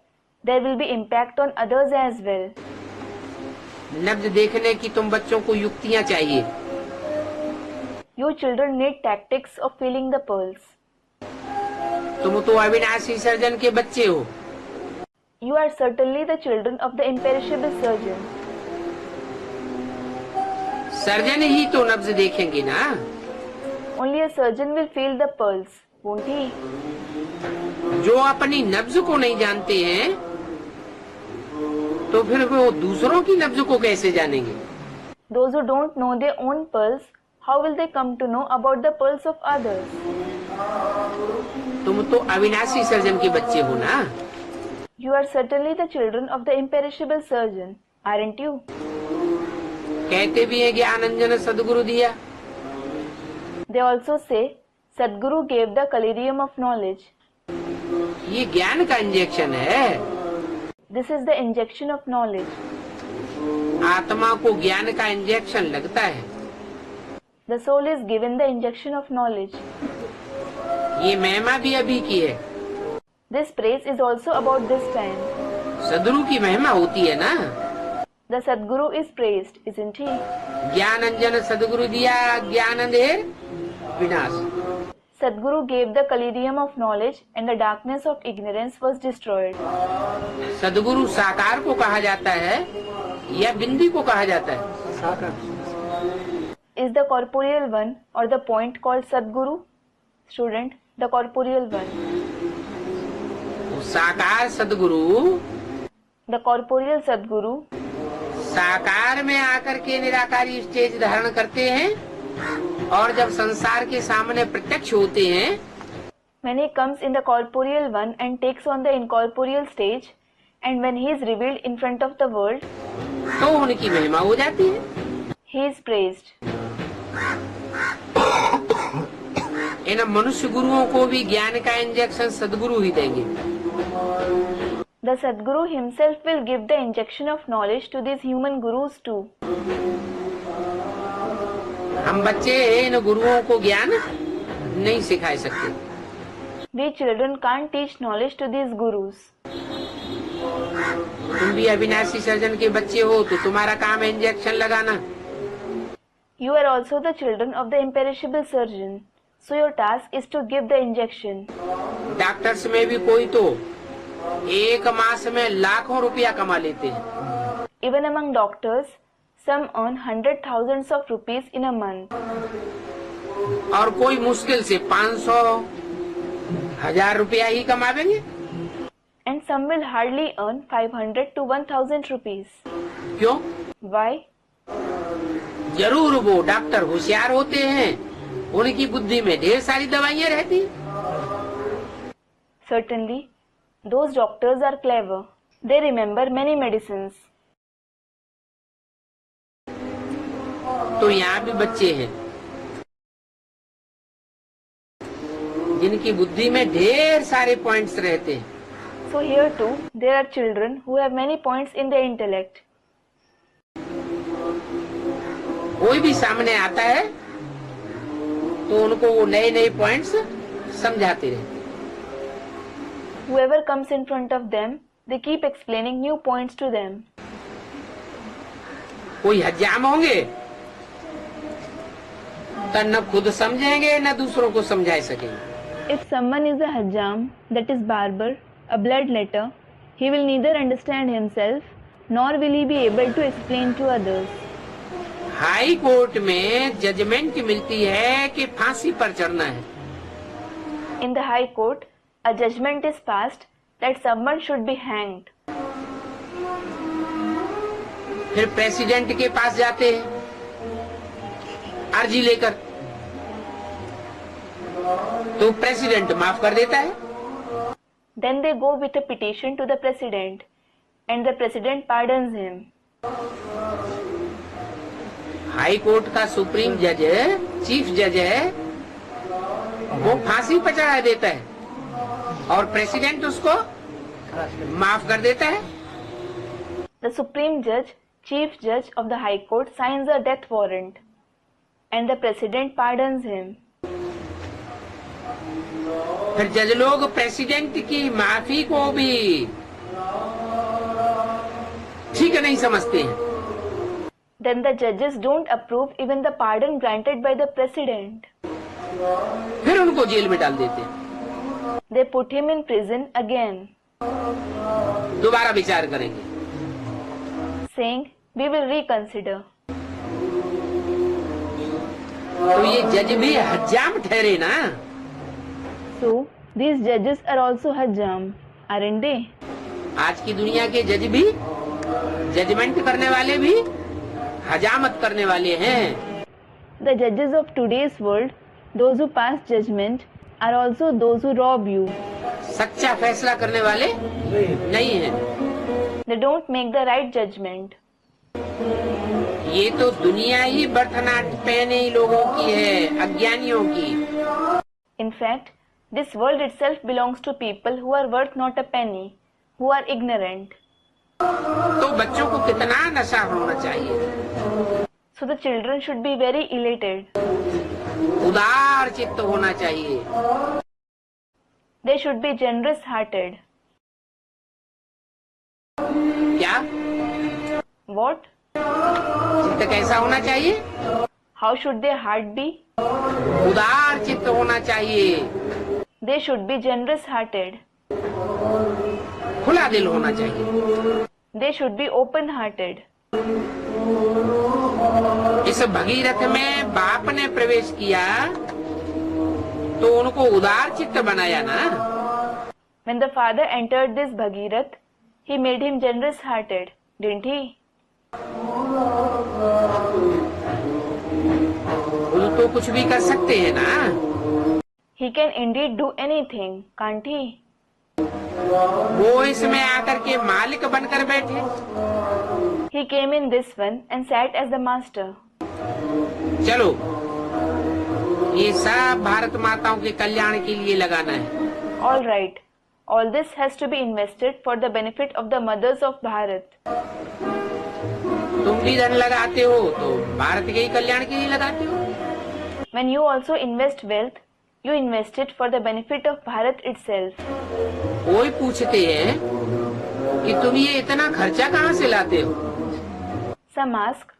there will be impact on others as well. नब्ज देखने की तुम बच्चों को युक्तियाँ चाहिए। You children need tactics of feeling the pulse. तुम तो अविनाशी सर्जन के बच्चे हो। You are certainly the children of the imperishable surgeon. Surgeon ही तो नब्ज देखेंगे ना। Only a surgeon will feel the pulse, won't he? जो अपनी नब्ज को नहीं जानते हैं तो फिर वो दूसरों की नब्ज को कैसे जानेंगे? Those who don't know their own pulse, how will they come to know about the pulse of others? तुम तो अविनाशी सर्जन के बच्चे हो ना। You are certainly the children of the imperishable surgeon, aren't you? कहते भी हैं ज्ञान अंजन सदगुरु दिया। They also say, Sadguru gave the collyrium of knowledge. ये ज्ञान का इंजेक्शन है। This is the injection of knowledge. आत्मा को ज्ञान का इंजेक्शन लगता है। The soul is given the injection of knowledge. ये महिमा भी अभी की है। This praise is also about this time. सदगुरु की महिमा होती है ना। The Sadguru is praised, isn't he? ज्ञान अंजन सदगुरु दिया, ज्ञान अंधेर विनाश। Sadguru gave the collyrium of knowledge and the darkness of ignorance was destroyed. सदगुरु साकार को कहा जाता है या बिंदी को कहा जाता है? Is the corporeal one or the point called Sadguru? Student, the corporeal one. साकार सदगुरु, The corporeal Sadguru साकार में आकर के निराकारी स्टेज धारण करते हैं और जब संसार के सामने प्रत्यक्ष होते हैं, when he comes in the corporeal one and takes on the incorporeal stage, and when he is revealed in front of the world, तो उनकी महिमा हो जाती है। he is praised. इन मनुष्य गुरुओं को भी ज्ञान का इंजेक्शन सदगुरु ही देंगे। The Sadguru himself will give the injection of knowledge to these human gurus too. हम बच्चे इन गुरुओं को ज्ञान नहीं सिखा सकते। We children can't teach knowledge to these gurus. तुम भी अविनाशी सर्जन के बच्चे हो तो तुम्हारा काम है इंजेक्शन लगाना। You are also the children of the imperishable surgeon, so your task is to give the injection. Doctors में भी कोई तो एक मास में लाखों रुपया कमा लेते हैं। Even among doctors, some earn 100,000s of rupees in a month. और कोई मुश्किल से 500, 1000 रुपया ही कमावेंगे। And some will hardly earn 500 to 1,000 rupees. क्यों? Why? जरूर वो डॉक्टर होशियार होते हैं, उनकी बुद्धि में ढेर सारी दवाइयाँ रहती। Certainly, those doctors are clever. They remember many medicines. तो यहाँ भी बच्चे हैं जिनकी बुद्धि में ढेर सारे पॉइंट्स रहते हैं। So here too, there are children who have many points in their intellect. कोई भी सामने आता है तो उनको वो नए नए पॉइंट्स समझाते रहते। Whoever comes in front of them, they keep explaining new points to them. कोई हजाम होंगे तो न खुद समझेंगे न दूसरों को समझा सकेंगे। If someone is a hajjam, that is barber, a bloodletter, he will neither understand himself nor will he be able to explain to others. High court में जजमेंट मिलती है कि फांसी पर चढ़ना है। In the High Court, a judgment is passed that someone should be hanged. फिर president के पास जाते हैं अर्जी लेकर, तो प्रेसिडेंट माफ कर देता है। Then they go with a petition to the president, and the president pardons him. High court का सुप्रीम जज चीफ जज है, वो फांसी पर चढ़ा देता है और प्रेसिडेंट उसको माफ कर देता है। The supreme judge, chief judge of the High Court, signs a death warrant, and the president pardons him. फिर जज लोग प्रेसिडेंट की माफी को भी ठीक नहीं समझते हैं। Then the judges don't approve even the pardon granted by the president. फिर उनको जेल में डाल देते हैं। They put him in prison again, दोबारा विचार करेंगे। saying, "We will reconsider." तो ये जज भी हजाम ठहरे ना। So, these judges are also hajjam, aren't they? आज की दुनिया के जज भी, जजमेंट करने वाले भी हजामत करने वाले हैं। The judges of today's world, those who pass judgment, are also those who rob you. सच्चा फैसला करने वाले नहीं हैं। They don't make the right judgment. ये तो दुनिया ही बर्थनाट पहने लोगों की है, अज्ञानियों की। In fact, this world itself belongs to people who are worth not a penny, who are ignorant. तो बच्चों को कितना नशा होना चाहिए। So the children should be very elated. उदार चित्त होना चाहिए। They should be generous hearted. क्या? What? चित्त कैसा होना चाहिए? How should their heart be? उदार चित्त होना चाहिए। They should be generous hearted. खुला दिल होना चाहिए। They should be open hearted. इस भगीरथ में बाप ने प्रवेश किया तो उनको उदार चित्त बनाया ना। When the father entered this Bhagirath, he made him generous hearted, didn't he? वो तो कुछ भी कर सकते हैं ना। He can indeed do anything, can't he? वो इसमें आकर के मालिक बनकर बैठे। He came in this one and sat as the master. चलो, ये सब भारत माताओं के कल्याण के लिए लगाना है। All right, all this has to be invested for the benefit of the mothers of Bharat. तुम भी धन लगाते हो तो भारत के ही कल्याण के लिए लगाते हो। When you also invest wealth, you invest it for the benefit of Bharat itself. कोई पूछते हैं कि तुम ये इतना खर्चा कहाँ से लाते हो? Some ask,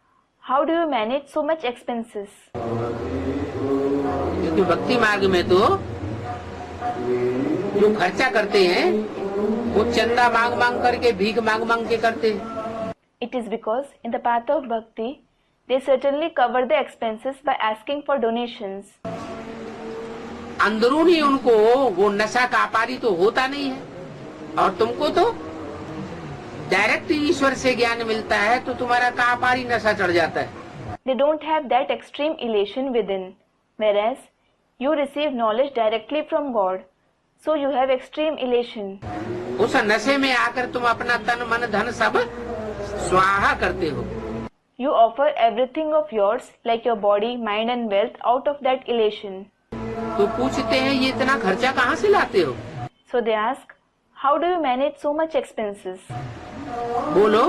how do you manage so much expenses? क्योंकि भक्ति मार्ग में तो जो खर्चा करते हैं वो चंदा मांग मांग करके, भीख मांग मांग के करते हैं. It is because in the path of bhakti, they certainly cover the expenses by asking for donations. अंदरूनी उनको वो नशा का अपारी तो होता नहीं है, और तुमको तो डायरेक्ट ईश्वर से ज्ञान मिलता है, तो तुम्हारा कापारी नशा चढ़ जाता है. They don't have that extreme elation within, whereas you receive knowledge directly from God, so you have extreme elation. उस नशे में आकर तुम अपना तन मन धन सब स्वाहा करते हो. You offer everything of yours, like your body, mind and wealth, out of that elation. तो पूछते हैं ये इतना खर्चा कहाँ से लाते हो? So they ask, how do you manage so much expenses? बोलो,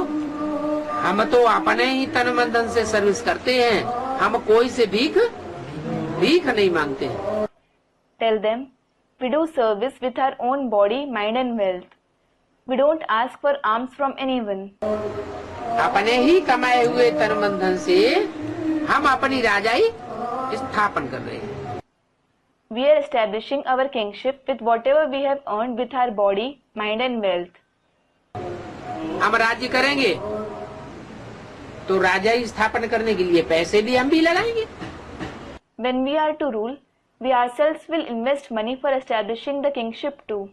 हम तो अपने ही तन मन धन से सर्विस करते हैं, हम कोई से भीख नहीं मांगते हैं. Tell them, we do service with our own body, mind and wealth. We don't ask for alms from anyone. अपने ही कमाए हुए तन मन धन से हम अपनी राजाई स्थापन कर रहे हैं. We are establishing our kingship with whatever we have earned with our body, mind and wealth. हम राज्य करेंगे तो राजाई स्थापन करने के लिए पैसे भी हम भी लगाएंगे. When we are to rule, we ourselves will invest money for establishing the kingship too.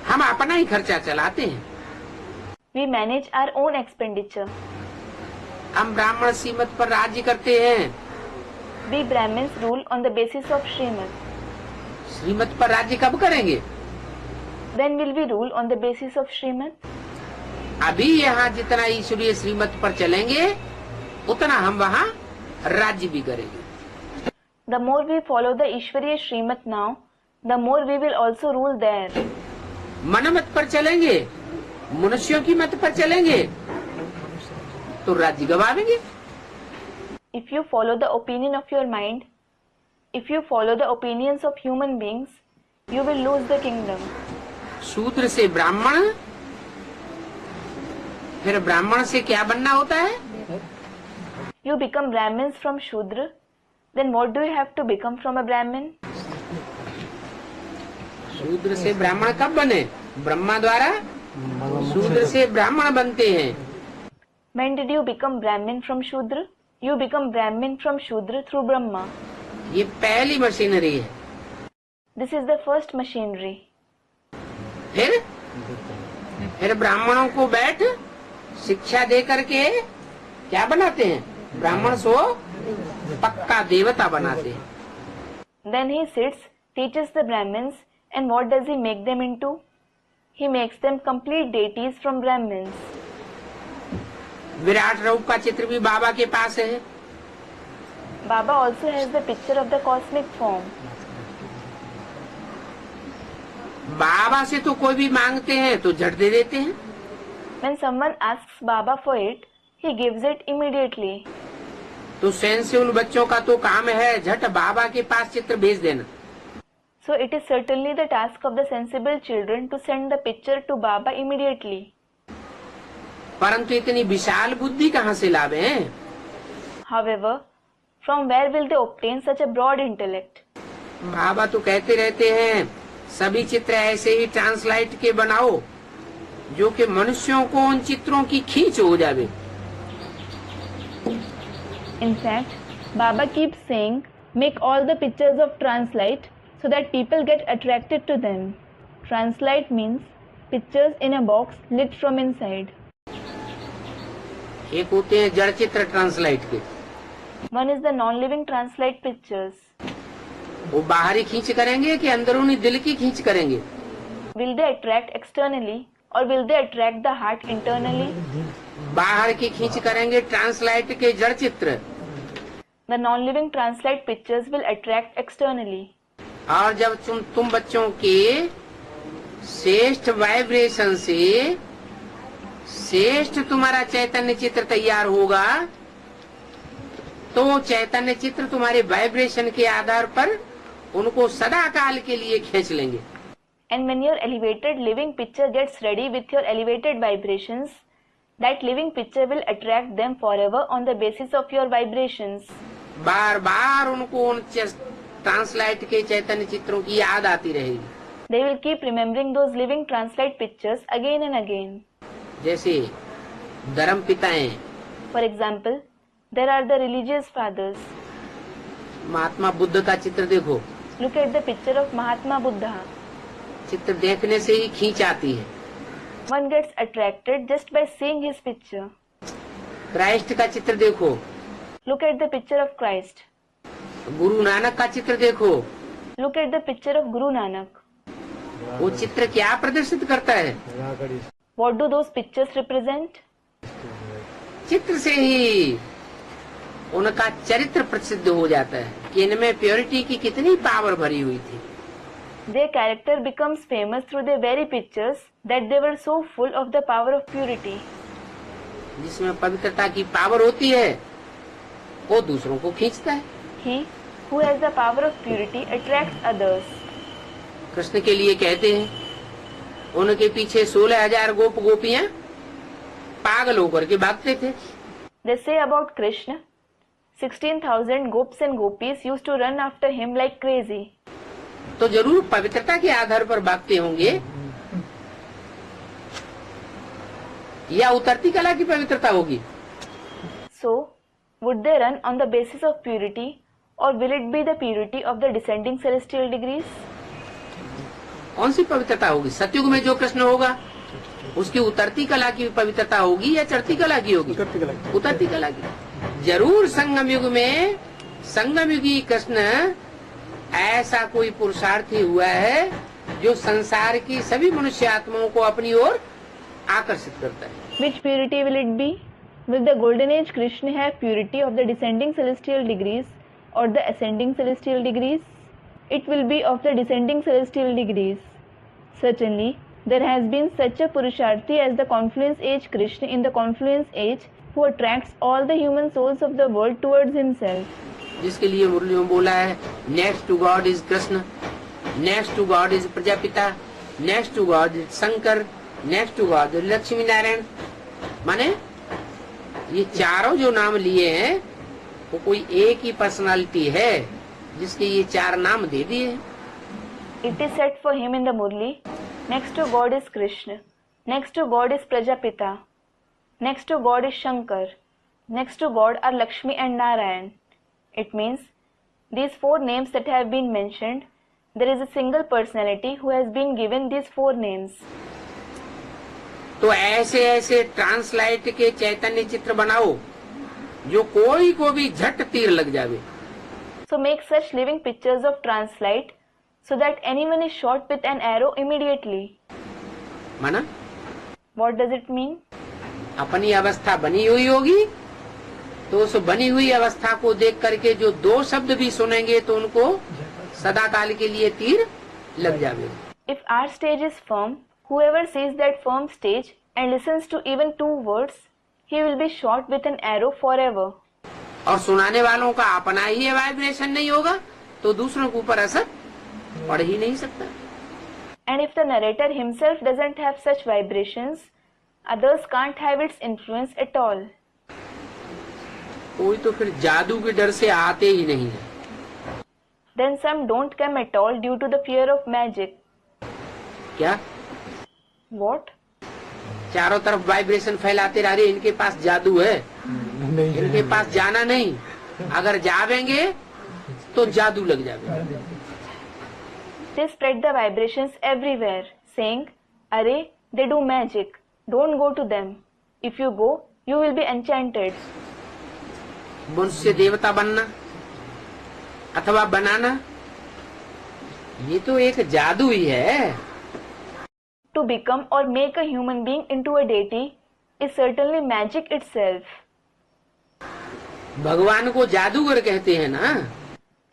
हम अपना ही खर्चा चलाते हैं. We manage our own expenditure. हम ब्राह्मण श्रीमत पर राज्य करते हैं. We Brahmins rule on the basis of Srimad. श्रीमत पर राज्य कब करेंगे? When will we rule on the basis of Srimad? अभी यहाँ जितना ईश्वरीय श्रीमत पर चलेंगे उतना हम वहाँ राज्य भी करेंगे. The more we follow the Ishwariya Srimad now, the more we will also rule there. मन मत पर चलेंगे, मनुष्यों की मत पर चलेंगे तो राज्य गवावेंगे. If you follow the opinion of your mind, if you follow the opinions of human beings, you will lose the kingdom. शूद्र से ब्राह्मण, फिर ब्राह्मण से क्या बनना होता है? You become Brahmins from Shudra, then what do you have to become from a Brahmin? शूद्र से ब्राह्मण कब बने? ब्रह्मा द्वारा शूद्र से ब्राह्मण बनते हैं. When did you become Brahmin from Shudra? You become Brahmin from Shudra through Brahma. ये पहली मशीनरी है. This is the first machinery. फिर ब्राह्मणों को बैठ शिक्षा दे करके क्या बनाते हैं? ब्राह्मण सो पक्का देवता बनाते हैं. Then he sits, teaches the Brahmins, and what does he make them into? He makes them complete deities from Brahmins. Virat रूप का चित्र भी बाबा के पास है. Baba also has the picture of the cosmic form. बाबा से तो कोई भी मांगते हैं तो झट दे देते हैं. When someone asks Baba for it, he gives it immediately. तो सेंसिबल बच्चों का तो काम है झट बाबा के पास चित्र भेज देना. So it is certainly the task of the sensible children to send the picture to Baba immediately. परंतु इतनी विशाल बुद्धि कहाँ से लावें? However, from where will they obtain such a broad intellect? बाबा तो कहते रहते हैं सभी चित्र ऐसे ही ट्रांसलाइट के बनाओ जो कि मनुष्यों को उन चित्रों की खींच हो जावे. In fact, Baba keeps saying, make all the pictures of translite so that people get attracted to them. Translite means pictures in a box lit from inside. एक होते हैं जड़ चित्र ट्रांसलाइट के. One is the non-living translite pictures. वो बाहरी खींच करेंगे कि अंदरूनी दिल की खींच करेंगे? Will they attract externally or will they attract the heart internally? बाहर की खींच करेंगे ट्रांसलाइट के जड़ चित्र. The non-living translite pictures will attract externally. और जब तुम बच्चों के श्रेष्ठ वाइब्रेशन से श्रेष्ठ तुम्हारा चैतन्य चित्र तैयार होगा तो वो चैतन्य चित्र तुम्हारे वाइब्रेशन के आधार पर उनको सदा काल के लिए खींच लेंगे। And when your elevated living picture gets ready with your elevated vibrations, that living picture will attract them forever on the basis of your vibrations. बार बार उनको उन ट्रांसलाइट के चैतन्य चित्रों की याद आती रहेगी। They will keep remembering those living translate pictures again and again. जैसे धर्म पिताएं, For example, there are the religious fathers. Mahatma Buddha का चित्र देखो, Look at the picture of Mahatma Buddha. चित्र देखने से ही खींच आती है। One gets attracted just by seeing his picture. Christ का चित्र देखो, Look at the picture of Christ. Guru Nanak का चित्र देखो, Look at the picture of Guru Nanak. वो चित्र क्या प्रदर्शित करता है? What do those pictures represent? चित्र से ही उनका चरित्र प्रसिद्ध हो जाता है कि इनमें प्योरिटी की कितनी पावर भरी हुई थी। Their character becomes famous through their very pictures that they were so full of the power of purity. जिसमें पवित्रता की पावर होती है वो दूसरों को खींचता है। He who has the power of purity attracts others. Krishna के लिए कहते हैं उनके पीछे 16,000 गोप गोपियां पागल होकर के भागते थे। They say about Krishna, 16,000 gopis and gopis used to run after him like crazy. तो जरूर पवित्रता के आधार पर भागते होंगे या उतरती कला की पवित्रता होगी। So, would they run on the basis of purity, or will it be the purity of the descending celestial degrees? कौन सी पवित्रता होगी? सतयुग में जो कृष्ण होगा उसकी उतरती कला की पवित्रता होगी या चढ़ती कला की होगी? उतरती कला की। जरूर संगम युग में संगमयुगी कृष्ण ऐसा कोई पुरुषार्थी हुआ है जो संसार की सभी मनुष्य आत्माओं को अपनी ओर आकर्षित करता है। Which purity will it be? Will the golden age Krishna have purity of the descending celestial degrees or the ascending celestial degrees? It will be of the descending celestial degrees. Certainly, there has been such a Purusharthi as the confluence age Krishna in the confluence age who attracts all the human souls of the world towards himself. जिसके लिए मुरली में बोला है next to God is Krishna, next to God is Prajapita, next to God is Shankar, next to God is Lakshmi Narayan. माने ये चारों जो नाम लिए हैं वो कोई एक ही पर्सनालिटी है जिसके ये चार नाम दे दिए। It is said for him in the Murli, next to God is Krishna, next to God is Prajapita, next to God is Shankar, next to God are Lakshmi and Narayan. It means these four names that have been mentioned, there is a single personality who has been given these four names. तो ऐसे ऐसे translate के चैतन्य चित्र बनाओ जो कोई को भी झट तीर लग जावे। So make such living pictures of translite so that anyone is shot with an arrow immediately. माना What does it mean? अपनी अवस्था बनी हुई होगी तो उस बनी हुई अवस्था को देख करके जो दो शब्द भी सुनेंगे तो उनको सदा काल के लिए तीर लग जावे। If our stage is firm, whoever sees that firm stage and listens to even 2 words, he will be shot with an arrow forever. और सुनाने वालों का अपना ही वाइब्रेशन नहीं होगा तो दूसरों के ऊपर असर पड़ ही नहीं सकता। And if the narrator himself doesn't have such vibrations, others can't have its influence at all. कोई तो फिर जादू के डर से आते ही नहीं है। Then some don't come at all due to the fear of magic. क्या? What? चारों तरफ वाइब्रेशन फैलाते रह रहे, इनके पास जादू है, इनके पास जाना नहीं, अगर जावेंगे तो जादू लग जाएगा। They spread the vibrations everywhere, saying, "Arey, they do magic. Don't go to them. If you go, you will be enchanted." मनुष्य देवता बनना अथवा बनाना ये तो एक जादू ही है। To become or make a human being into a deity is certainly magic itself. भगवान को जादूगर कहते हैं ना।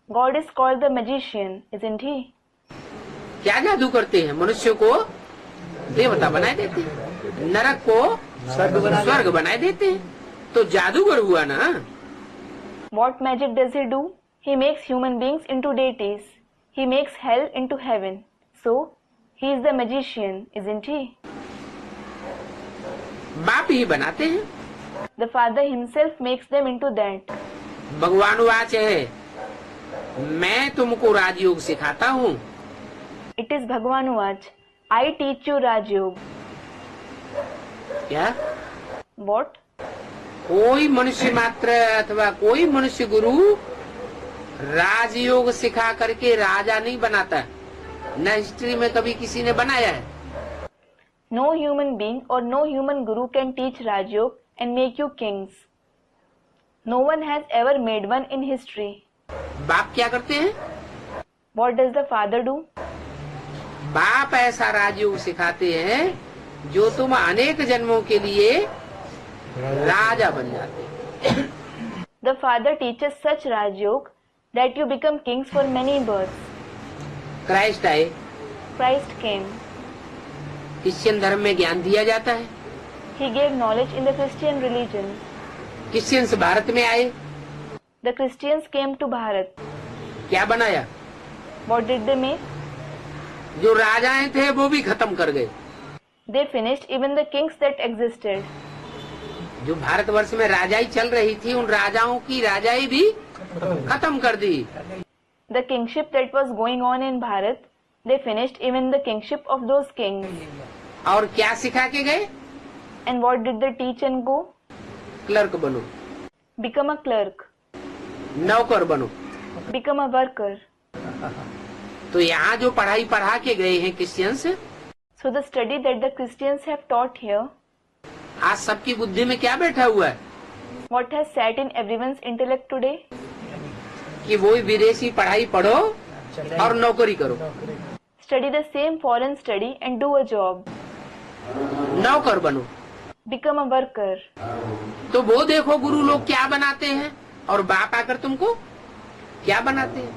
God is called the magician, isn't he? क्या जादू करते हैं? मनुष्य को देवता बनाए देते हैं, नरक को स्वर्ग बनाए देते हैं, तो जादूगर हुआ ना। What magic does he do? He makes human beings into deities. He makes hell into heaven. So, he is the magician, isn't he? बाप ही बनाते हैं। The Father himself makes them into that. भगवान वाच है, मैं तुमको राजयोग सिखाता हूँ। It is Bhagwan Vach. I teach you Raj Yoga. क्या? What? कोई मनुष्य मात्र अथवा कोई मनुष्य गुरु राजयोग सिखा करके राजा नहीं बनाता, न हिस्ट्री में कभी किसी ने बनाया है। No human being or no human guru can teach Raj Yoga and make you kings. No one has ever made one in history. बाप क्या करते हैं? What does the Father do? बाप ऐसा राजयोग सिखाते हैं जो तुम अनेक जन्मों के लिए राजा बन जाते हैं। The Father teaches such Raj Yoga that you become kings for many births. Christ आए, Christ came. क्रिश्चियन धर्म में ज्ञान दिया जाता है। He gave knowledge in the Christian religion. Christians Bharat में आए, The Christians came to Bharat. क्या बनाया? What did they make? जो राजाएं थे वो भी खत्म कर गए। They finished even the kings that existed. जो भारतवर्ष में राजाई चल रही थी, उन राजाओं की राजाई भी खत्म कर दी। The kingship that was going on in Bharat, they finished even the kingship of those kings. और क्या सिखा के गए? And what did they teach and go? Clerk बनो, Become a clerk. नौकर बनो। Become a worker. तो यहाँ जो पढ़ाई पढ़ा के गए हैं Christians, So the study that the Christians have taught here, आज सबकी बुद्धि में क्या बैठा हुआ है? what has sat in everyone's intellect today? कि वही विदेशी पढ़ाई पढ़ो और नौकरी करो। Study the same foreign study and do a job. नौकर बनो। Become a worker. तो वो देखो गुरु लोग क्या बनाते हैं और बाप आकर तुमको क्या बनाते हैं।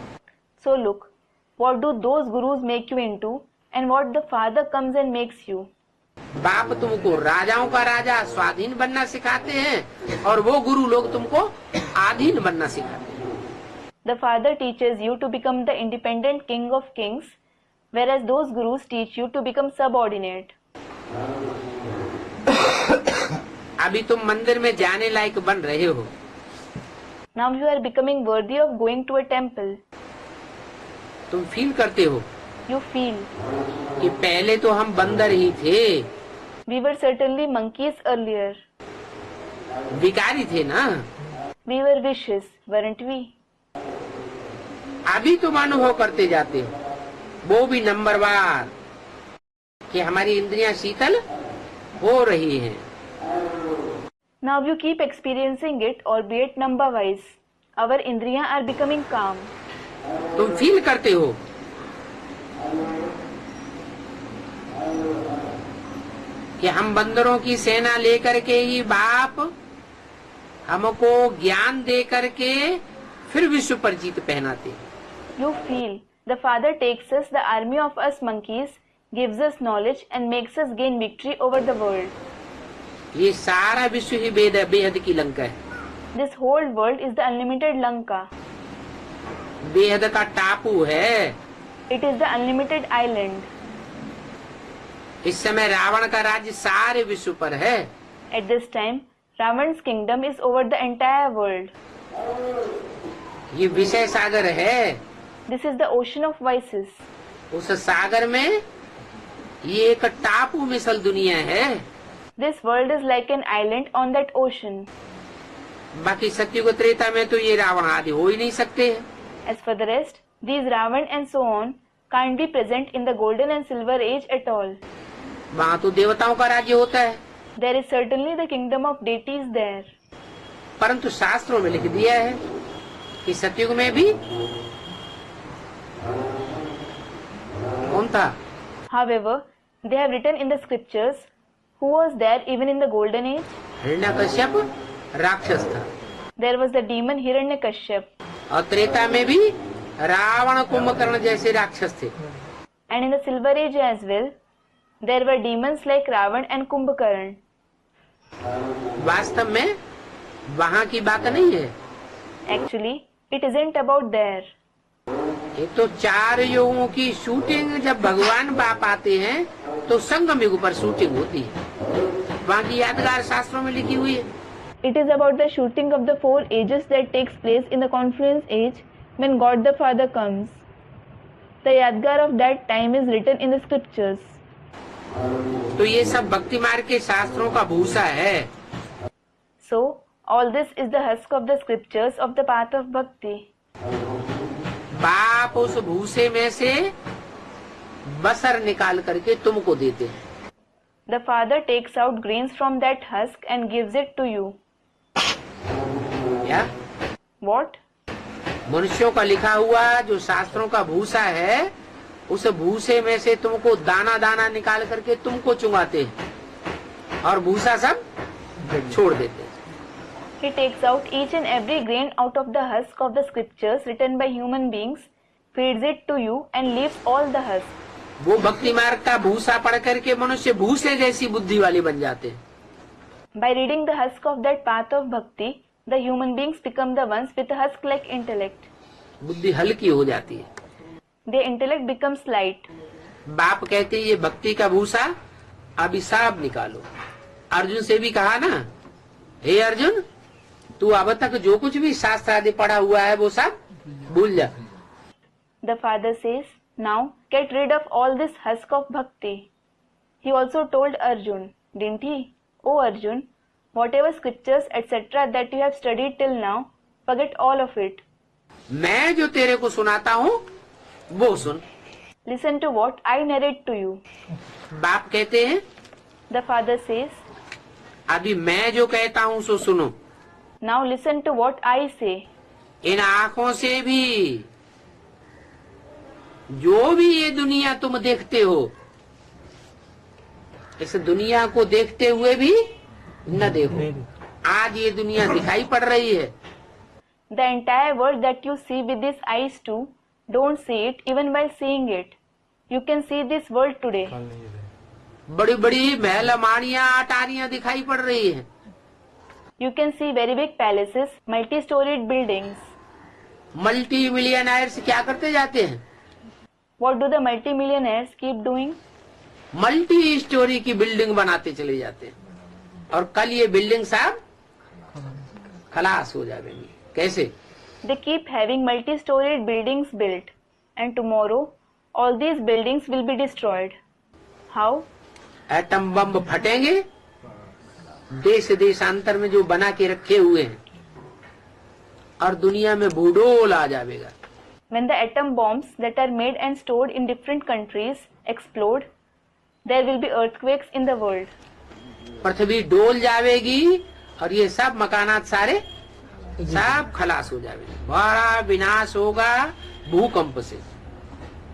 So look, what do those gurus make you into and what the Father comes and makes you. बाप तुमको राजाओं का राजा स्वाधीन बनना सिखाते हैं और वो गुरु लोग तुमको आधीन बनना सिखाते हैं। The Father teaches you to become the independent king of kings, whereas those gurus teach you to become subordinate. अभी तुम मंदिर में जाने लायक बन रहे हो। Now you are becoming worthy of going to a temple. तुम फील करते हो You feel. कि पहले तो हम बंदर ही थे, We were certainly monkeys earlier. भिखारी थे ना। We were vicious, weren't we? अभी तुम अनुभव करते जाते हो, वो भी नंबरवार, कि हमारी इंद्रियां शीतल हो रही हैं। Now you keep experiencing it, albeit number-wise. Our indriya are becoming calm. तुम फील करते हो कि हम बंदरों की सेना लेकर के ही बाप हमको ज्ञान दे करके फिर विश्व पर जीत पहनाते। You feel. The Father takes us, the army of us monkeys, gives us knowledge and makes us gain victory over the world. ये सारा विश्व ही बेहद की लंका है। This whole world is the unlimited Lanka. बेहद का टापू है। It is the unlimited island. इस समय रावण का राज्य सारे विश्व पर है। At this time, Ravan's kingdom is over the entire world. ये विषय सागर है। This is the ocean of vices. उस सागर में ये एक टापू मिसल दुनिया है। This world is like an island on that ocean. बाकी सत्युग त्रेता में तो ये रावण आदि हो ही नहीं सकते। As for the rest, these Ravan and so on can't be present in the golden and silver age at all. वहाँ तो देवताओं का राज्य होता है। There is certainly the kingdom of deities there. परंतु शास्त्रों में लिख दिया है कि सतयुग में भी कौन था? However, they have written in the scriptures who was there even in the golden age. Hiranyakashyap राक्षस था There was the demon Hiranyakashyap, और त्रेता में भी रावण कुंभकर्ण जैसे राक्षस थे। and in the silver age as well, there were demons like Ravan and Kumbhakarna. वास्तव में वहाँ की बात नहीं है, Actually, it isn't about there. ये तो 4 युगों की शूटिंग जब भगवान बाप आते हैं तो संगम युग पर शूटिंग होती है, वहाँ की यादगार शास्त्रों में लिखी हुई है। It is about the shooting of the 4 ages that takes place in the confluence age when God the Father comes. The Yadgar of that time is written in the scriptures. तो ये सब भक्ति मार्ग के शास्त्रों का भूसा है। So, all this is the husk of the scriptures of the path of bhakti. बाप उस भूसे में से बसर निकाल करके तुमको देते हैं। The Father takes out grains from that husk and gives it to you. क्या? What? मनुष्यों का लिखा हुआ जो शास्त्रों का भूसा है, उस भूसे में से तुमको दाना दाना निकाल करके तुमको चुंगाते हैं और भूसा सब छोड़ देते हैं। He takes out each and every grain out of the husk of the scriptures written by human beings, feeds it to you and leaves all the husk. वो भक्ति मार्ग का भूसा पढ़ करके मनुष्य भूसे जैसी बुद्धि वाले बन जाते हैं। By reading the husk of that path of bhakti, the human beings become the ones with a husk-like intellect. बुद्धि हल्की हो जाती है। Their intellect becomes light. बाप कहते हैं ये भक्ति का भूसा अभी सब निकालो। अर्जुन से भी कहा ना, हे अर्जुन, तू अब तक जो कुछ भी शास्त्र आदि पढ़ा हुआ है वो सब भूल जा। The Father says, now get rid of all this husk of bhakti. He also told Arjun, didn't he? Oh Arjun, whatever scriptures etc. that you have studied till now, forget all of it. मैं जो तेरे को सुनाता हूँ वो सुन। Listen to what I narrate to you. बाप कहते हैं, The Father says, अभी मैं जो कहता हूँ सो सुनो। now listen to what I say. इन आँखों से भी जो भी ये दुनिया तुम देखते हो, इस दुनिया को देखते हुए भी न देखो। आज ये दुनिया दिखाई पड़ रही है। The entire world that you see with these eyes too, don't see it even while seeing it. You can see this world today. बड़ी बड़ी महल माड़ियाँ अटारियाँ दिखाई पड़ रही हैं। You can see very big palaces, multi-storied buildings. Multi millionaires क्या करते जाते हैं? What do the multi-millionaires keep doing? Multi storey की बिल्डिंग बनाते चले जाते हैं और कल ये बिल्डिंग सब खलास हो जाएंगी। कैसे? They keep having multi-storied buildings built, and tomorrow all these buildings will be destroyed. How? Atom bomb फटेंगे, देश देशांतर में जो बना के रखे हुए हैं, और दुनिया में भूडोल आ जाएगा। When the atom bombs that are made and stored in different countries explode, there will be earthquakes in the world. पृथ्वी डोल जाएगी और ये सब मकानात सारे सब खलास हो जाएंगे। बड़ा विनाश होगा भूकंप से।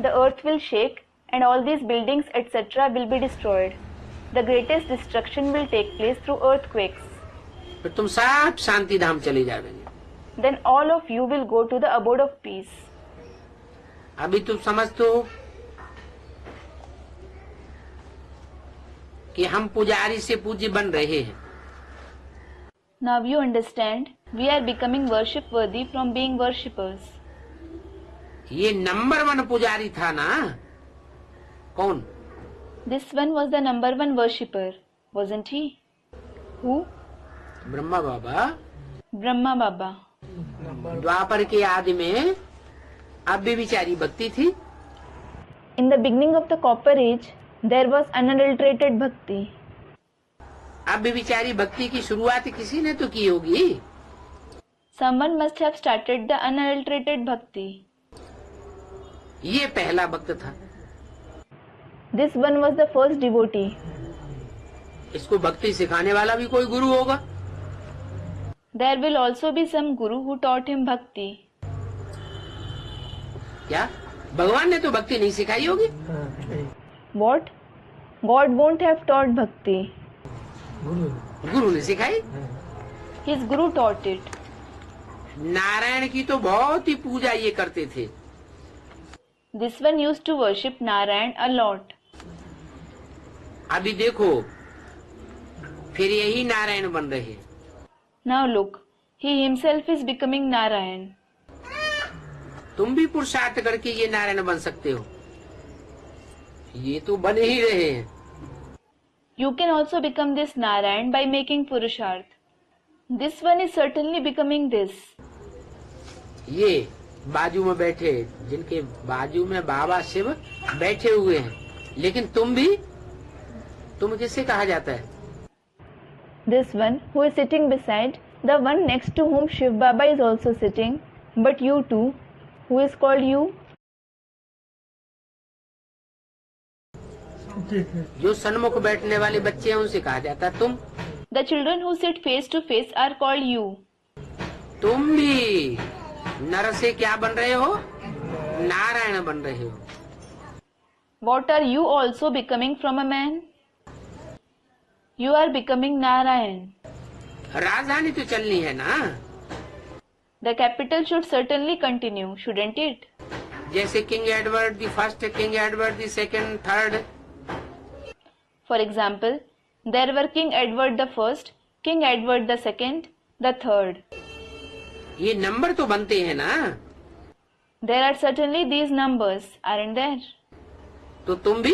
The earth will shake and all these buildings etc. will be destroyed. The greatest destruction will take place through earthquakes. फिर तुम सब शांति धाम चले जाएंगे। Then all of you will go to the abode of peace. अभी तुम समझते हो कि हम पुजारी से पूज्य बन रहे हैं। Now you understand, we are becoming worship worthy from being worshippers. ये नंबर 1 पुजारी था ना? कौन? This one was the number 1 worshipper, wasn't he? Who? Brahma Baba. Brahma Baba. द्वापर के आदि में अब भी विचारी भक्ति थी। In the beginning of the Copper Age, there was unadulterated bhakti. अब भी विचारी भक्ति की शुरुआत किसी ने तो की होगी। Someone must have started the unadulterated bhakti. ये पहला भक्त था। This one was the first devotee. इसको भक्ति सिखाने वाला भी कोई गुरु होगा। There will also be some guru who taught him bhakti. क्या भगवान ने तो भक्ति नहीं सिखाई होगी? What? God won't have taught bhakti. गुरु ने सिखाई। His guru taught it. Narayan की तो बहुत ही पूजा ये करते थे। This one used to worship Narayan a lot. अभी देखो फिर यही नारायण बन रहे हैं। Now look, he himself is becoming Narayan. तुम भी पुरुषार्थ करके ये नारायण बन सकते हो, ये तो बन ही रहे हैं। You can also become this Narayan by making Purusharth. This one is certainly becoming this. ये बाजू में बैठे, जिनके बाजू में बाबा शिव बैठे हुए हैं, लेकिन तुम किससे कहा जाता है? This one who is sitting beside the one next to whom Shiv Baba is also sitting, but you too, who is called you? जो सन्मुख बैठने वाले बच्चे हैं उनसे कहा जाता है तुम। The children who sit face to face are called you. तुम भी नर से क्या बन रहे हो? नारायण बन रहे हो। What are you also becoming from a man? You are becoming Narayan. राजधानी तो चलनी है ना? The capital should certainly continue, shouldn't it? जैसे king Edward the first, king Edward the second, third. For example, there were King Edward the First, King Edward the Second, the Third. ये number तो बनते हैं ना? There are certainly these numbers, aren't there? तो तुम भी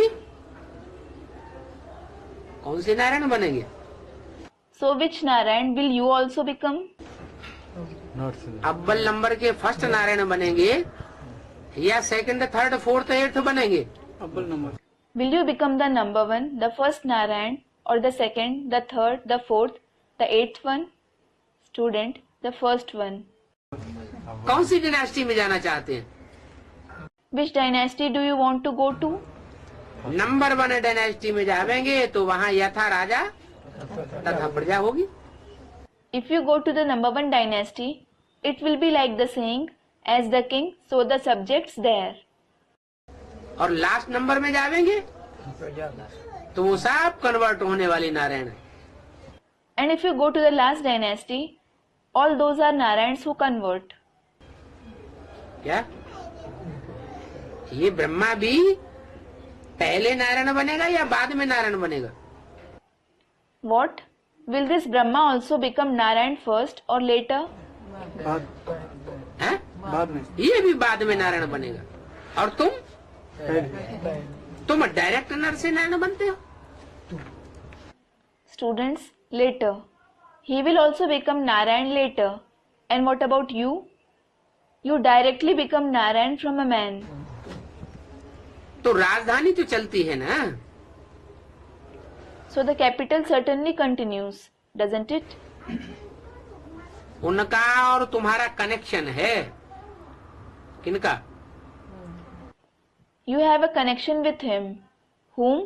कौन से नारायण बनेंगे? So which Narayan will you also become? अव्वल नंबर के फर्स्ट नारायण बनेंगे या सेकंड, थर्ड, फोर्थ, एट्थ बनेंगे? अव्वल number. Will you become the number one, the first Narayan, or the second, the third, the fourth, the eighth one? Student, the first one. कौन सी dynasty में जाना चाहते हैं? Which dynasty do you want to go to? Number one dynasty में जाएंगे तो वहाँ यथा राजा तथा प्रजा होगी। If you go to the number one dynasty, it will be like the saying, as the king, so the subjects there. और last number में जाएंगे तो वो सब कन्वर्ट होने वाले नारायण है। And if you go to the last dynasty, all those are Narayans who convert. क्या ये ब्रह्मा भी पहले नारायण बनेगा या बाद में नारायण बनेगा? What? Will this Brahma also become Narayan first or later? बाद में। ये भी बाद में नारायण बनेगा। और तुम डायरेक्ट नर से नारायण बनते हो? Students, later. He will also become Narayan later. And what about you? You directly become Narayan from a man. तो राजधानी तो चलती है ना? So the capital certainly continues, doesn't it? उनका और तुम्हारा कनेक्शन है। किनका? You have a connection with him. Whom?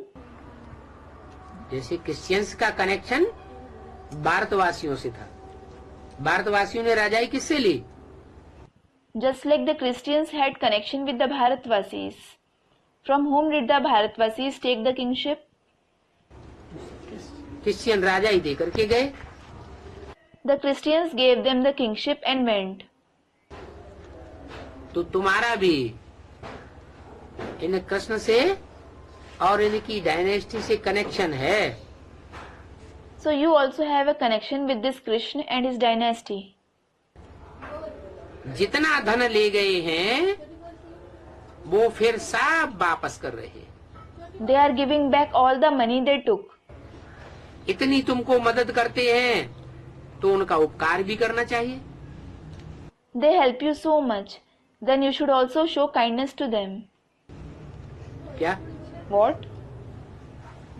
जैसे क्रिश्चियंस का कनेक्शन भारतवासियों से था। भारतवासियों ने राजाई किससे ली? Just like the Christians had connection with the Bharatvasis. From whom did the Bharatvasis take the kingship? Christian राजाई दे करके गए। The Christians gave them the kingship and went. तो तुम्हारा भी इन कृष्ण से और इनकी डायनेस्टी से कनेक्शन है। So you also have a connection with this Krishna and his dynasty. जितना धन ले गए हैं वो फिर सब वापस कर रहे हैं। They are giving back all the money they took. इतनी तुमको मदद करते हैं तो उनका उपकार भी करना चाहिए। They help you so much. Then you should also show kindness to them. क्या? What?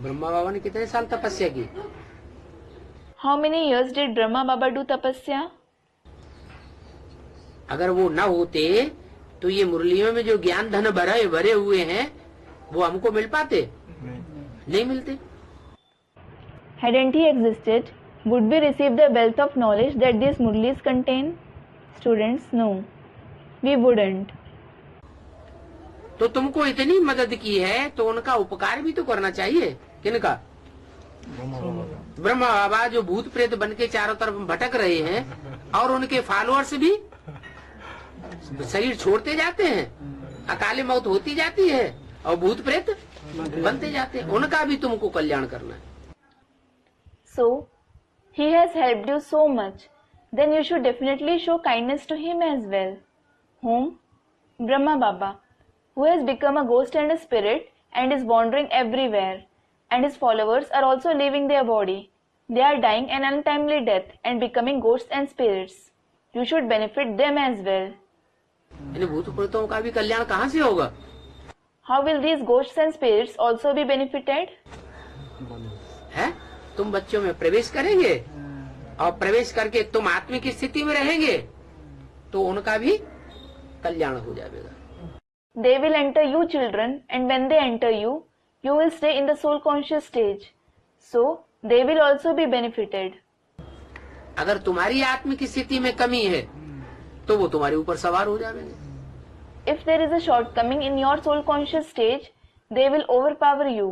ब्रह्मा बाबा ने कितने साल तपस्या की? How many years did Brahma Baba do tapasya? अगर वो न होते तो ये मुरलियों में जो ज्ञान धन भरे हुए हैं वो हमको मिल पाते? नहीं मिलते। Hadn't he existed, would we receive the wealth of knowledge that these murlis contain? Students, no. We wouldn't. तो तुमको इतनी मदद की है तो उनका उपकार भी तो करना चाहिए। किनका? ब्रह्मा बाबा जो भूत प्रेत बन के चारों तरफ भटक रहे हैं और उनके फॉलोअर्स भी शरीर छोड़ते जाते हैं, अकाले मौत होती जाती है और भूत प्रेत बनते जाते हैं, उनका भी तुमको कल्याण करना है। So, he has helped you so much. then you should definitely show kindness to him as well. Whom? Brahma Baba, who has become a ghost and a spirit and is wandering everywhere, and his followers are also leaving their body. They are dying an untimely death and becoming ghosts and spirits. You should benefit them as well. इन भूत प्रेतों का भी कल्याण कहाँ से होगा? How will these ghosts and spirits also be benefited? है? तुम बच्चों में प्रवेश करेंगे और प्रवेश करके तुम आत्मिक स्थिति में रहेंगे तो उनका भी कल्याण हो जाएगा. They will enter you, children, and when they enter you, you will stay in the soul conscious stage. So, they will also be benefited. अगर तुम्हारी आत्मिक स्थिति में कमी है तो वो तुम्हारे ऊपर सवार हो जाएंगे. If there is a shortcoming in your soul conscious stage, they will overpower you.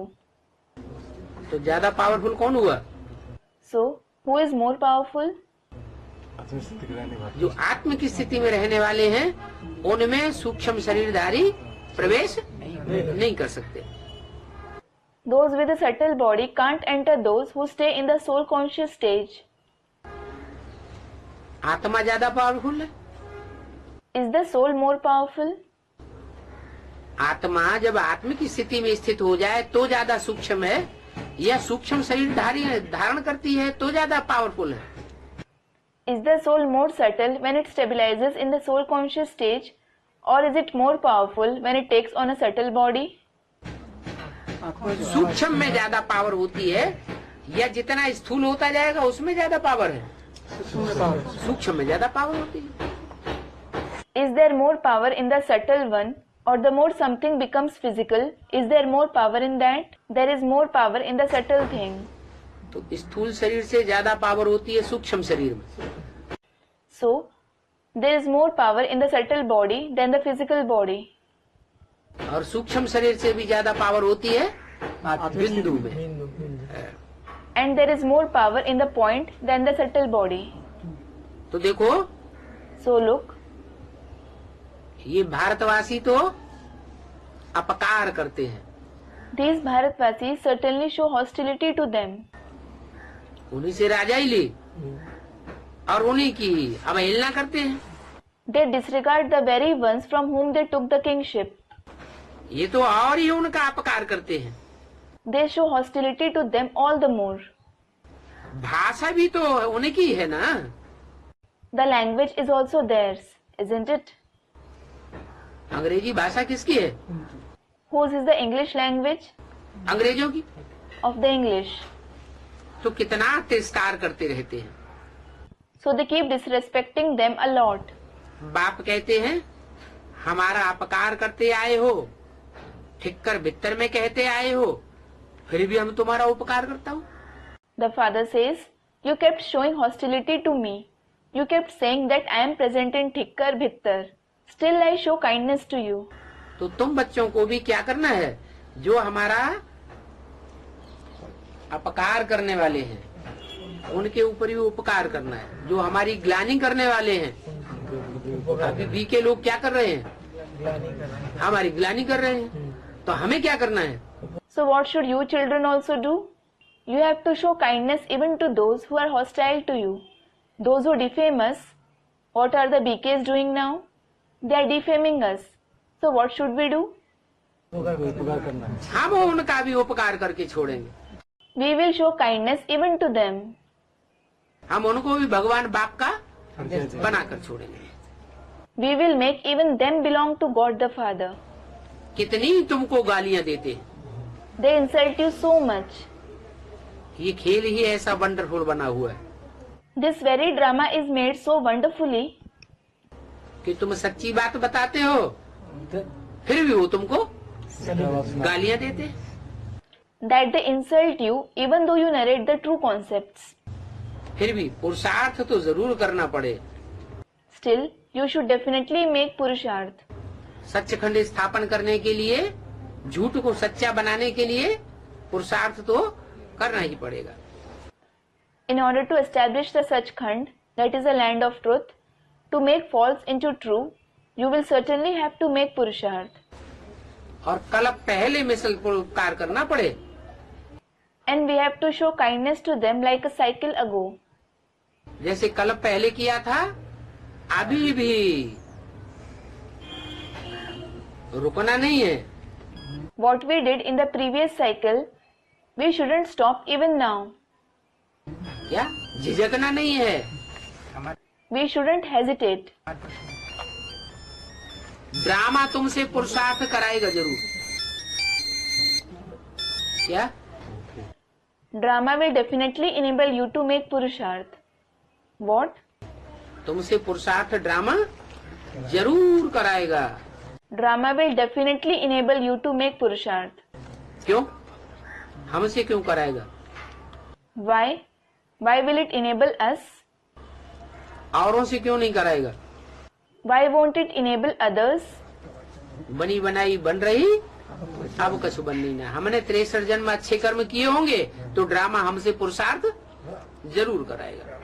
तो ज्यादा पावरफुल कौन हुआ? So, who is more powerful? जो आत्मिक स्थिति में रहने वाले हैं उनमें सूक्ष्म शरीरधारी प्रवेश नहीं कर सकते. Those with a subtle body can't enter those who stay in the soul conscious stage. आत्मा ज्यादा पावरफुल है. Is the soul more powerful? आत्मा जब आत्मिक स्थिति में स्थित हो जाए तो ज्यादा सूक्ष्म है या सूक्ष्म शरीर धारण करती है तो ज्यादा पावरफुल है. Is the soul more subtle when it stabilizes in the soul conscious stage, or is it more powerful when it takes on a subtle body? सूक्ष्म में ज्यादा पावर होती है या जितना स्थूल होता जाएगा उसमें ज्यादा पावर है? सूक्ष्म में ज्यादा पावर होती है. Is there more power in the subtle one, or the more something becomes physical, is there more power in that? There is more power in the subtle thing. तो स्थूल शरीर से ज्यादा पावर होती है सूक्ष्म शरीर में. So, there is more power in the subtle body than the physical body. और सूक्ष्म शरीर से भी ज्यादा पावर होती है बिंदु में. And there is more power in the point than the subtle body. तो देखो So look, ये भारतवासी तो अपकार करते हैं. these Bharatvasis certainly show hostility to them. उन्हीं से राजा ही ली और उन्हीं की अवहेलना करते हैं. They disregard the very ones from whom they took the kingship. ये तो और ही उनका अपकार करते हैं. They show hostility to them all the more. भाषा भी तो उन्हीं की है ना. The language is also theirs, isn't it? अंग्रेजी भाषा किसकी है? Whose is the English language? अंग्रेजों की. Of the English. तो कितना तिरस्कार करते रहते हैं. So they keep disrespecting them a lot. बाप कहते हैं हमारा अपकार करते आए हो, ठिक्कर भित्तर में कहते आए हो, फिर भी हम तुम्हारा उपकार करता हूँ. The father says, you kept showing hostility to me. You kept saying that I am present in Thikkar Bhittar. Still I show kindness to you. तो तुम बच्चों को भी क्या करना है? जो हमारा अपकार करने वाले हैं उनके ऊपर भी उपकार करना है. जो हमारी ग्लानि करने वाले हैं, अभी भी के लोग क्या कर रहे हैं? हमारी ग्लानि कर रहे हैं. तो हमें क्या करना है? So what should you children also do? You have to show kindness even to those who are hostile to you. Those who defame us. What are the BKs doing now? They are defaming us. So what should we do? हम उनका भी उपकार करके छोड़ेंगे. We will show kindness even to them. हम उनको भी भगवान बाप का बनाकर छोड़ेंगे. We will make even them belong to God the Father. कितनी तुमको गालियां देते हैं. They insult you so much. ये खेल ही ऐसा वंडरफुल बना हुआ है This very drama is made so wonderfully कि तुम सच्ची बात बताते हो फिर भी वो तुमको गालियां देते हैं. that they insult you even though you narrate the true concepts. फिर भी पुरुषार्थ तो जरूर करना पड़े. Still, you should definitely make Purusharth. Sachkhand स्थापन करने के लिए, झूठ को सच्चा बनाने के लिए पुरुषार्थ तो करना ही पड़ेगा. In order to establish the Sachkhand, that is the land of truth, to make false into true, you will certainly have to make Purusharth. और कल पहले मिसल को उपकार करना पड़े. And we have to show kindness to them like a cycle ago. जैसे कल पहले किया था, अभी भी रुकना नहीं है। What we did in the previous cycle, we shouldn't stop even now. क्या झिझकना नहीं है। We shouldn't hesitate. ड्रामा तुमसे पुरुषार्थ कराएगा जरूर। क्या? Drama will definitely enable you to make purusharth. What? तुमसे पुरुषार्थ ड्रामा जरूर कराएगा। Drama will definitely enable you to make purusharth. क्यों? हमसे क्यों कराएगा? Why? Why will it enable us? औरों से क्यों नहीं कराएगा? Why won't it enable others? बनी बनाई बन रही, अब कछु बननी ना। हमने 63 जन्म अच्छे कर्म किए होंगे तो ड्रामा हमसे पुरुषार्थ जरूर कराएगा।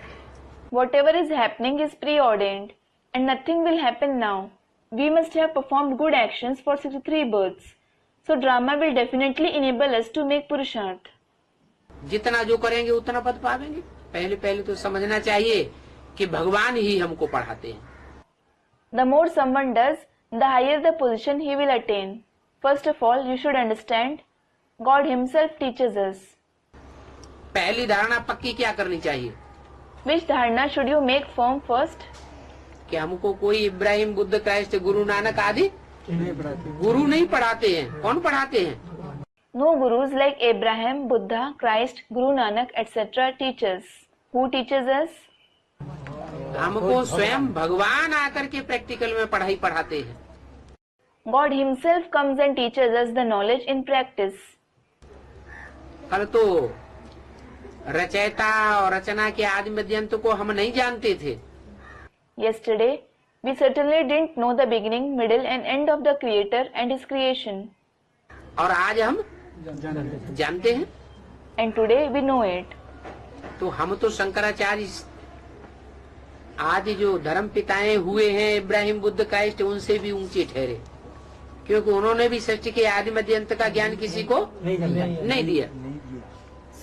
Whatever is happening is preordained and nothing will happen now. We must have performed good actions for 63 births. So drama will definitely enable us to make purusharth. जितना जो करेंगे उतना पद पावेंगे। पहले तो समझना चाहिए कि भगवान ही हमको पढ़ाते हैं। The more someone does, the higher the position he will attain. First of all, you should understand, God himself teaches us. पहली धारणा पक्की क्या करनी चाहिए? Which dharana should you make firm first? कि हमको कोई इब्राहिम, बुद्ध, क्राइस्ट, गुरु नानक आदि गुरु नहीं पढ़ाते हैं। कौन पढ़ाते हैं? No gurus like Abraham, Buddha, Christ, Guru Nanak, etc. teach us. Who teaches us? हमको स्वयं भगवान आकर के प्रैक्टिकल में पढ़ाई पढ़ाते हैं। God himself comes and teaches us the knowledge in practice. कल तो रचयिता और रचना के आदि मध्यंत को हम नहीं जानते थे। Yesterday, we certainly didn't know the beginning, middle and end of the Creator and His creation. और आज हम जानते हैं। And today we know it. तो हम तो शंकराचार्य आदि जो धर्म पिताएं हुए हैं, इब्राहिम, बुद्ध, क्राइस्ट, उनसे भी ऊंचे ठहरे, क्योंकि उन्होंने भी सृष्टि के आदि मध्य अंत का ज्ञान किसी को नहीं दिया।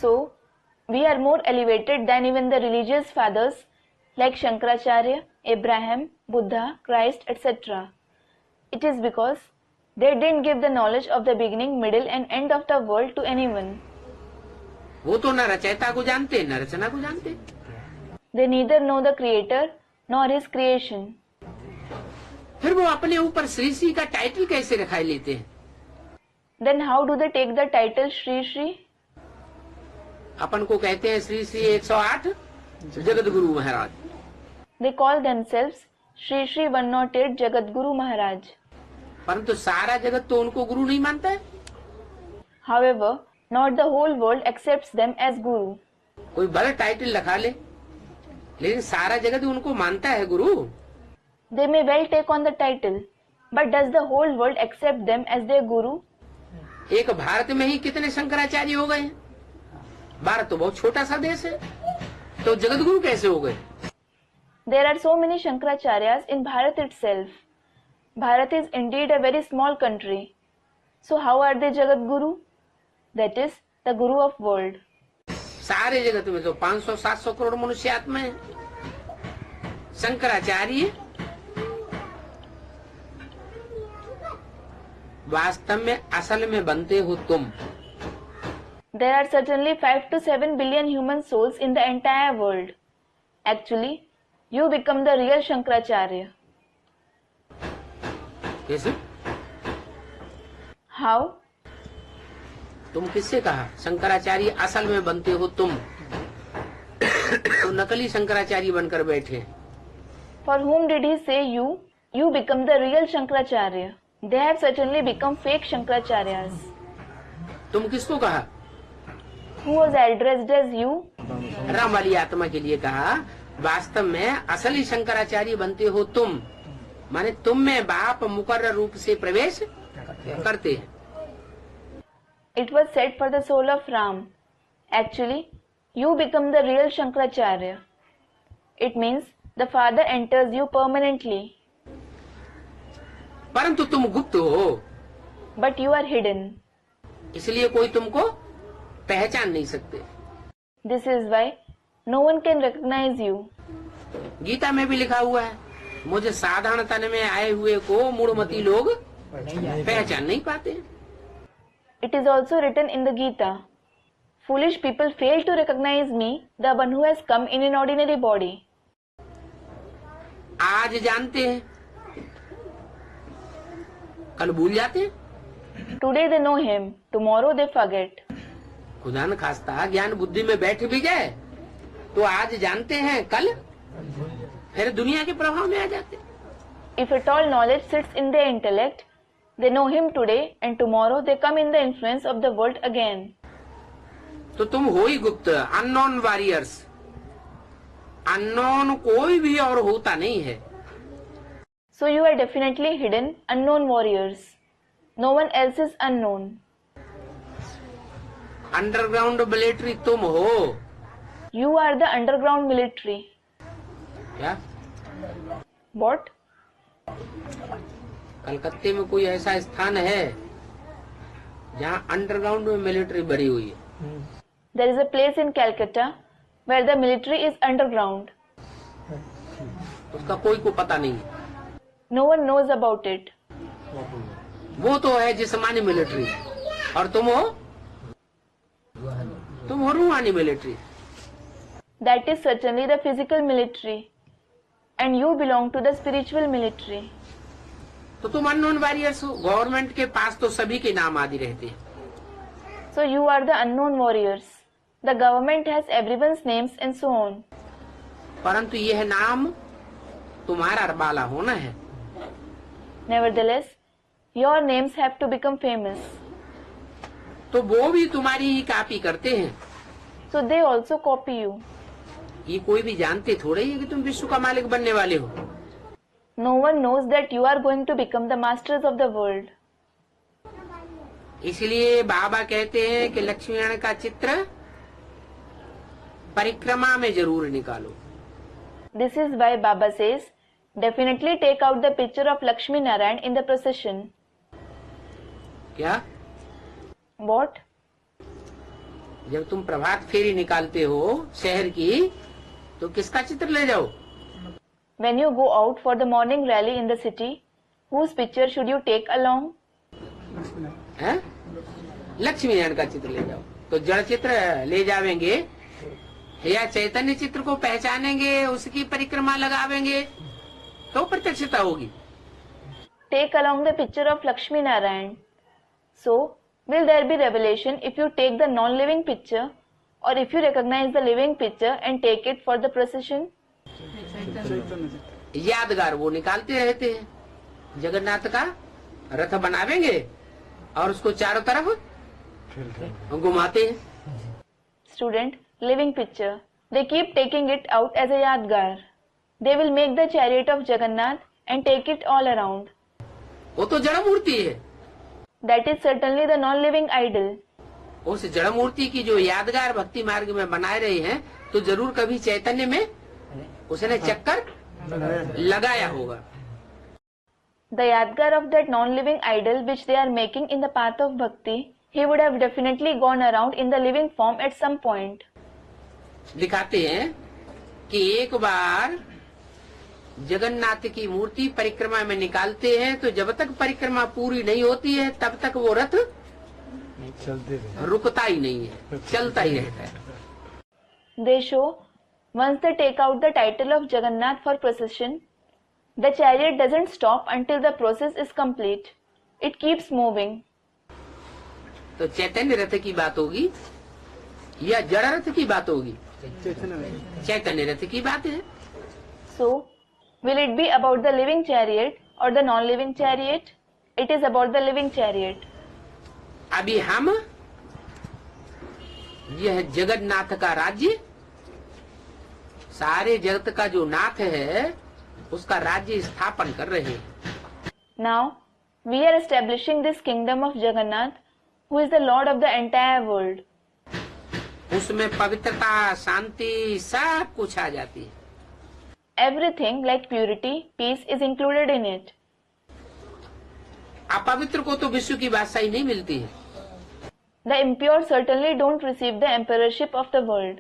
So, we are more elevated than even the religious fathers like Shankaracharya, Abraham, Buddha, Christ, etc. It is because they didn't give the knowledge of the beginning, middle and end of the world to anyone. वो तो न रचयिता को जानते न रचना को जानते। They neither know the Creator nor His creation. फिर वो अपने ऊपर श्री श्री का टाइटल कैसे रखा लेते हैं? Then how do they take the title Shri Shri? अपन को कहते हैं Shri Shri 108 Jagat Guru Maharaj. They call themselves Shri Shri 108 Jagat Guru Maharaj. परंतु सारा जगत तो उनको गुरु नहीं मानता है। However, not the whole world accepts them as Guru. कोई बड़ा टाइटल रखा ले, लेकिन सारा जगत उनको मानता है गुरु। They may well take on the title, but does the whole world accept them as their Guru? एक भारत में ही कितने शंकराचार्य हो गए हैं? भारत तो बहुत छोटा सा देश है, तो जगत गुरु कैसे हो गए? There are so many Shankaracharyas in Bharat itself. Bharat is indeed a very small country. So how are they Jagat Guru? That is, the Guru of world. सारे जगत में तो 500-700 करोड़ मनुष्य आत्मा है। शंकराचार्य वास्तव में असल में बनते हो तुम। There are certainly 5 to 7 billion human souls in the entire world. Actually, you become the real Shankaracharya. कैसे? How? तुम किससे कहा? शंकराचार्य असल में बनते हो तुम। तो नकली शंकराचार्य बनकर बैठे। For whom did he say you? You become the real Shankaracharya. They have certainly become fake Shankaracharyas. तुम किसको कहा? Who was addressed as you? Ram वाली आत्मा के लिए कहा। वास्तव में असली शंकराचार्य बनते हो तुम, माने तुम में बाप मुकर्रर रूप से प्रवेश करते हैं। It was said for the soul of Ram. Actually, you become the real Shankaracharya. It means the Father enters you permanently. परंतु तुम गुप्त हो, But you are hidden. इसलिए कोई तुमको पहचान नहीं सकते। This is why No one can recognize you. Gita में भी लिखा हुआ है, मुझे साधारण तन में आए हुए को मूढ़मती लोग पहचान नहीं पाते। It is also written in the Gita, foolish people fail to recognize me, the one who has come in an ordinary body. आज जानते हैं, कल भूल जाते हैं। Today they know him, tomorrow they forget. खुदा न खास्ता ज्ञान बुद्धि में बैठ भी जाए तो आज जानते हैं, कल फिर दुनिया के प्रभाव में आ जाते हैं। If at all knowledge sits in their intellect, they know him today and tomorrow they come in the influence of the world again. तो तुम हो ही गुप्त, अननोन वॉरियर्स। अननोन कोई भी और होता नहीं है। So you are definitely hidden, unknown warriors. No one else is unknown. Underground military तुम हो। You are the underground military. क्या? What? कलकत्ते में कोई ऐसा स्थान है जहाँ अंडरग्राउंड में मिलिट्री भरी हुई है? There is a place in Calcutta where the military is underground. उसका कोई को पता नहीं है। No one knows about it. वो तो है जिस्मानी मिलिट्री और तुम हो रूहानी military. That is certainly the physical military. And you belong to the spiritual military. तो तुम अननोन वॉरियर्स हो। गवर्नमेंट के पास तो सभी के नाम आदि रहते हैं। So you are the unknown warriors. The government has everyone's names and so on. परंतु यह नाम तुम्हारा वाला होना है। Nevertheless, your names have to become famous. तो वो भी तुम्हारी ही कॉपी करते हैं। So they also copy you. ये कोई भी जानते थोड़े ही है कि तुम विश्व का मालिक बनने वाले हो। No one knows that you are going to become the masters of the world. इसलिए बाबा कहते हैं कि लक्ष्मी नारायण का चित्र परिक्रमा में जरूर निकालो। This is why Baba says, definitely take out the picture of Lakshmi Narayan in the procession. क्या? What? जब तुम प्रभात फेरी निकालते हो शहर की, तो किसका चित्र ले जाओ? When you go out for the morning rally in the city, whose picture should you take along? है? लक्ष्मी नारायण का चित्र ले जाओ। तो जड़ चित्र ले जावेंगे या चैतन्य चित्र को पहचानेंगे, उसकी परिक्रमा लगावेंगे तो प्रत्यक्षता होगी। Take along the picture of Lakshmi Narayan. So, will there be revelation if you take the non-living picture or if you recognize the living picture and take it for the procession? यादगार वो निकालते रहते हैं। जगन्नाथ का रथ बनावेंगे और उसको चारों तरफ घुमाते हैं। Student, living picture. They keep taking it out as a yadgar. They will make the chariot of Jagannath and take it all around. वो तो जड़ मूर्ति है। That is certainly the non-living idol. उस जड़ मूर्ति की जो यादगार भक्ति मार्ग में बनाए रहे हैं, तो जरूर कभी चैतन्य में उसने चक्कर लगाया होगा। The yadgar of that non-living idol which they are making in the path of bhakti, he would have definitely gone around in the living form at some point. दिखाते हैं कि एक बार जगन्नाथ की मूर्ति परिक्रमा में निकालते हैं, तो जब तक परिक्रमा पूरी नहीं होती है तब तक वो रथ रुकता ही नहीं है, चलता ही रहता है। They show, once they take out the title of Jagannath for procession, the chariot doesn't stop until the process is complete. It keeps moving. तो चैतन्य रथ की बात होगी या जड़ रथ की बात होगी? चैतन्य रथ की बात है। So, will it be about the living chariot or the non-living chariot? It is about the living chariot. अभी हम यह जगन्नाथ का राज्य, सारे जगत का जो नाथ है, उसका राज्य स्थापन कर रहे हैं। Now, we are establishing this kingdom of Jagannath, who is the Lord of the entire world. उसमें पवित्रता, शांति सब कुछ आ जाती है। Everything like purity, peace is included in it. अपवित्र को तो विश्व की बादशाही नहीं मिलती है। The impure certainly don't receive the emperorship of the world.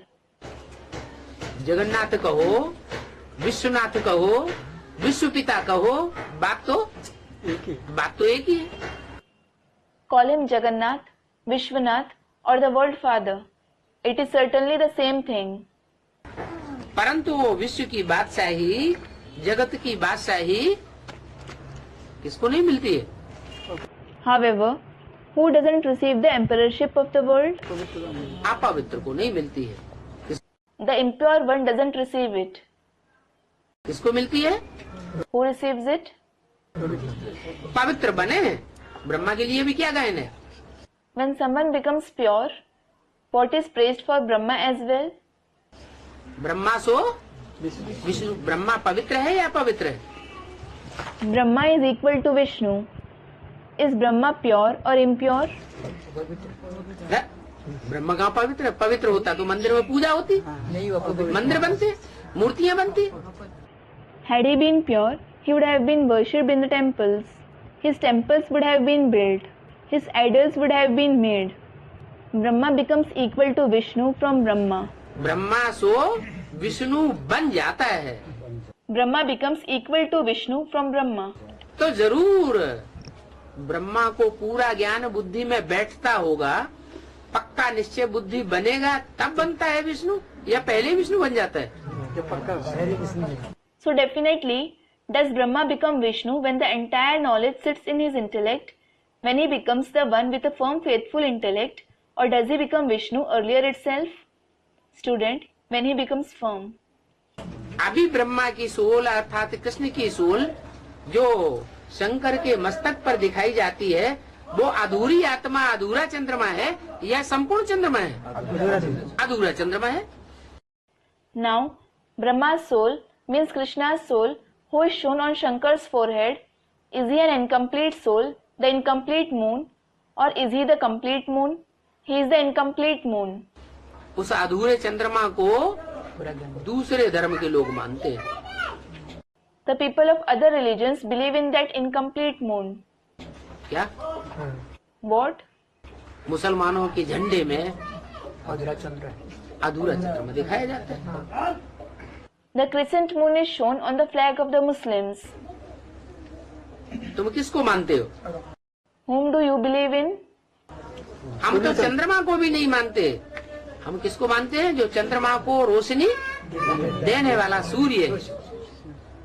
Jagannath कहो, विश्वनाथ कहो, विश्व पिता कहो, बात तो एक ही है। Call him Jagannath, Vishwanath or the World Father. It is certainly the same thing. परंतु वो विश्व की बादशाही, जगत की बादशाही किसको नहीं मिलती है? However, who doesn't receive the emperorship of the world? अपवित्र को नहीं मिलती है। The impure one doesn't receive it. किसको मिलती है? Who receives it? पवित्र बने हैं। ब्रह्मा के लिए भी क्या गायन है? When someone becomes pure, what is praised for Brahma as well? Brahma सो विष्णु। ब्रह्मा पवित्र है या पवित्र है? Brahma is equal to Vishnu. Is Brahma pure or impure? है? ब्रह्मा कहाँ पवित्र है? पवित्र होता तो मंदिर में पूजा होती, मंदिर बनते, मूर्तियाँ बनती। Had he been pure, he would have been worshipped in the temples. His temples would have been built. His idols would have been made. Brahma becomes equal to Vishnu from Brahma. Brahma सो विष्णु बन जाता है। Brahma becomes equal to Vishnu from Brahma. तो जरूर ब्रह्मा को पूरा ज्ञान बुद्धि में बैठता होगा, पक्का निश्चय बुद्धि बनेगा, तब बनता है विष्णु, या पहले विष्णु बन जाता है? So definitely, does Brahma become Vishnu when the entire knowledge sits in his intellect, when he becomes the one with a firm faithful intellect, or does he become Vishnu earlier itself? Student, when he becomes firm. अभी ब्रह्मा की soul अर्थात कृष्ण की soul जो शंकर के मस्तक पर दिखाई जाती है, वो अधूरी आत्मा, अधूरा चंद्रमा है या संपूर्ण चंद्रमा है? अधूरा चंद्रमा है। Now, Brahma's soul means Krishna's soul, who is shown on Shankar's forehead. Is he an incomplete soul, the incomplete moon, or is he the complete moon? He is the incomplete moon. उस अधूरे चंद्रमा को दूसरे धर्म के लोग मानते हैं। The people of other religions believe in that incomplete moon. क्या? What? मुसलमानों के झंडे में अधूरा चंद्रमा दिखाया जाता है। The crescent moon is shown on the flag of the Muslims. तुम किसको मानते हो? Whom do you believe in? हम तो चंद्रमा को भी नहीं मानते। हम किसको मानते हैं? जो चंद्रमा को रोशनी देने वाला सूर्य।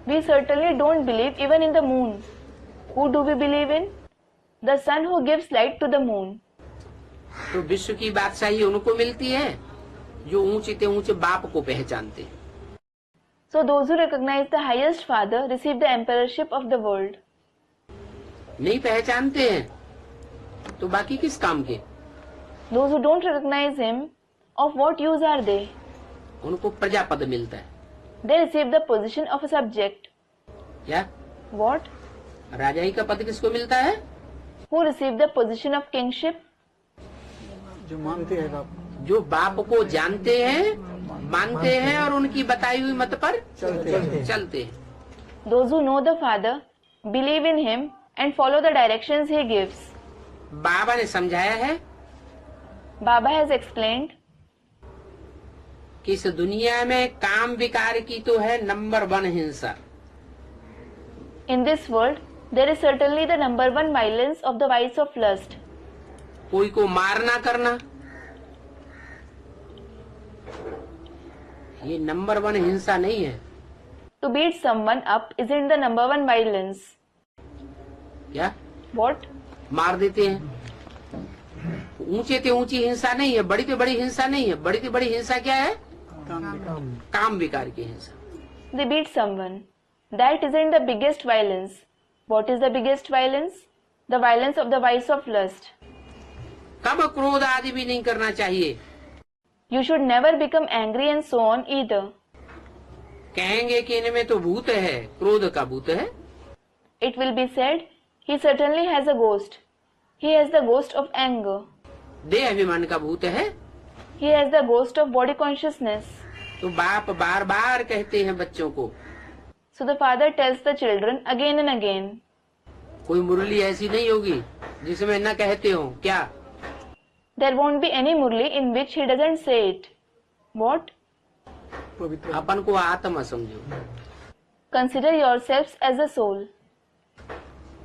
We certainly don't believe even in the moon. Who do we believe in? The sun who gives light to the moon. तो विश्व की बादशाही उनको मिलती है जो ऊंचे ते ऊंचे बाप को पहचानते हैं। So those who recognize the highest father receive the emperorship of the world. नहीं पहचानते हैं तो बाकी किस काम के? Those who don't recognize him, of what use are they? उनको प्रजापद मिलता है। They receive the position of a subject. क्या? What? राजाई का पद किसको मिलता है? Who receive the position of kingship? जो मानते हैं बाप, जो बाप को जानते हैं, मानते हैं और उनकी बताई हुई मत पर चलते हैं। Those who know the father, believe in him and follow the directions he gives. बाबा ने समझाया है Baba has explained कि इस दुनिया में काम विकार की तो है नंबर 1 हिंसा। in this world there is certainly the number one violence of the vice of lust. कोई को मारना करना, ये नंबर 1 हिंसा नहीं है। To beat someone up isn't the number one violence. क्या? What? मार देते हैं। ऊंचे ते ऊंची हिंसा नहीं है, बड़ी ते बड़ी हिंसा नहीं है। बड़ी ते बड़ी हिंसा क्या है? काम विकार की हिंसा। They beat someone. That isn't the biggest violence. What is the biggest violence? The violence of the vice of lust. कब क्रोध आदि भी नहीं करना चाहिए। You should never become angry and so on either. कहेंगे कि इनमें तो भूत है, क्रोध का भूत है। It will be said, he certainly has a ghost. He has the ghost of anger. देह अभिमान का भूत है। He has the ghost of body consciousness. तो बाप बार बार कहते हैं बच्चों को। So the father tells the children again and again. कोई मुरली ऐसी नहीं होगी जिसमें न कहते हो। क्या? There won't be any murli in which he doesn't say it. What? पवित्र अपन को आत्मा समझो। Consider yourselves as a soul.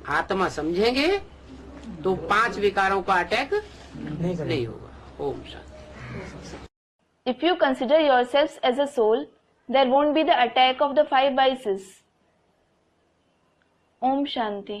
आत्मा समझेंगे तो 5 विकारों का अटैक नहीं करें। नहीं होगा। Om Shanti. If you consider yourselves as a soul, there won't be the attack of the 5 vices. Om Shanti.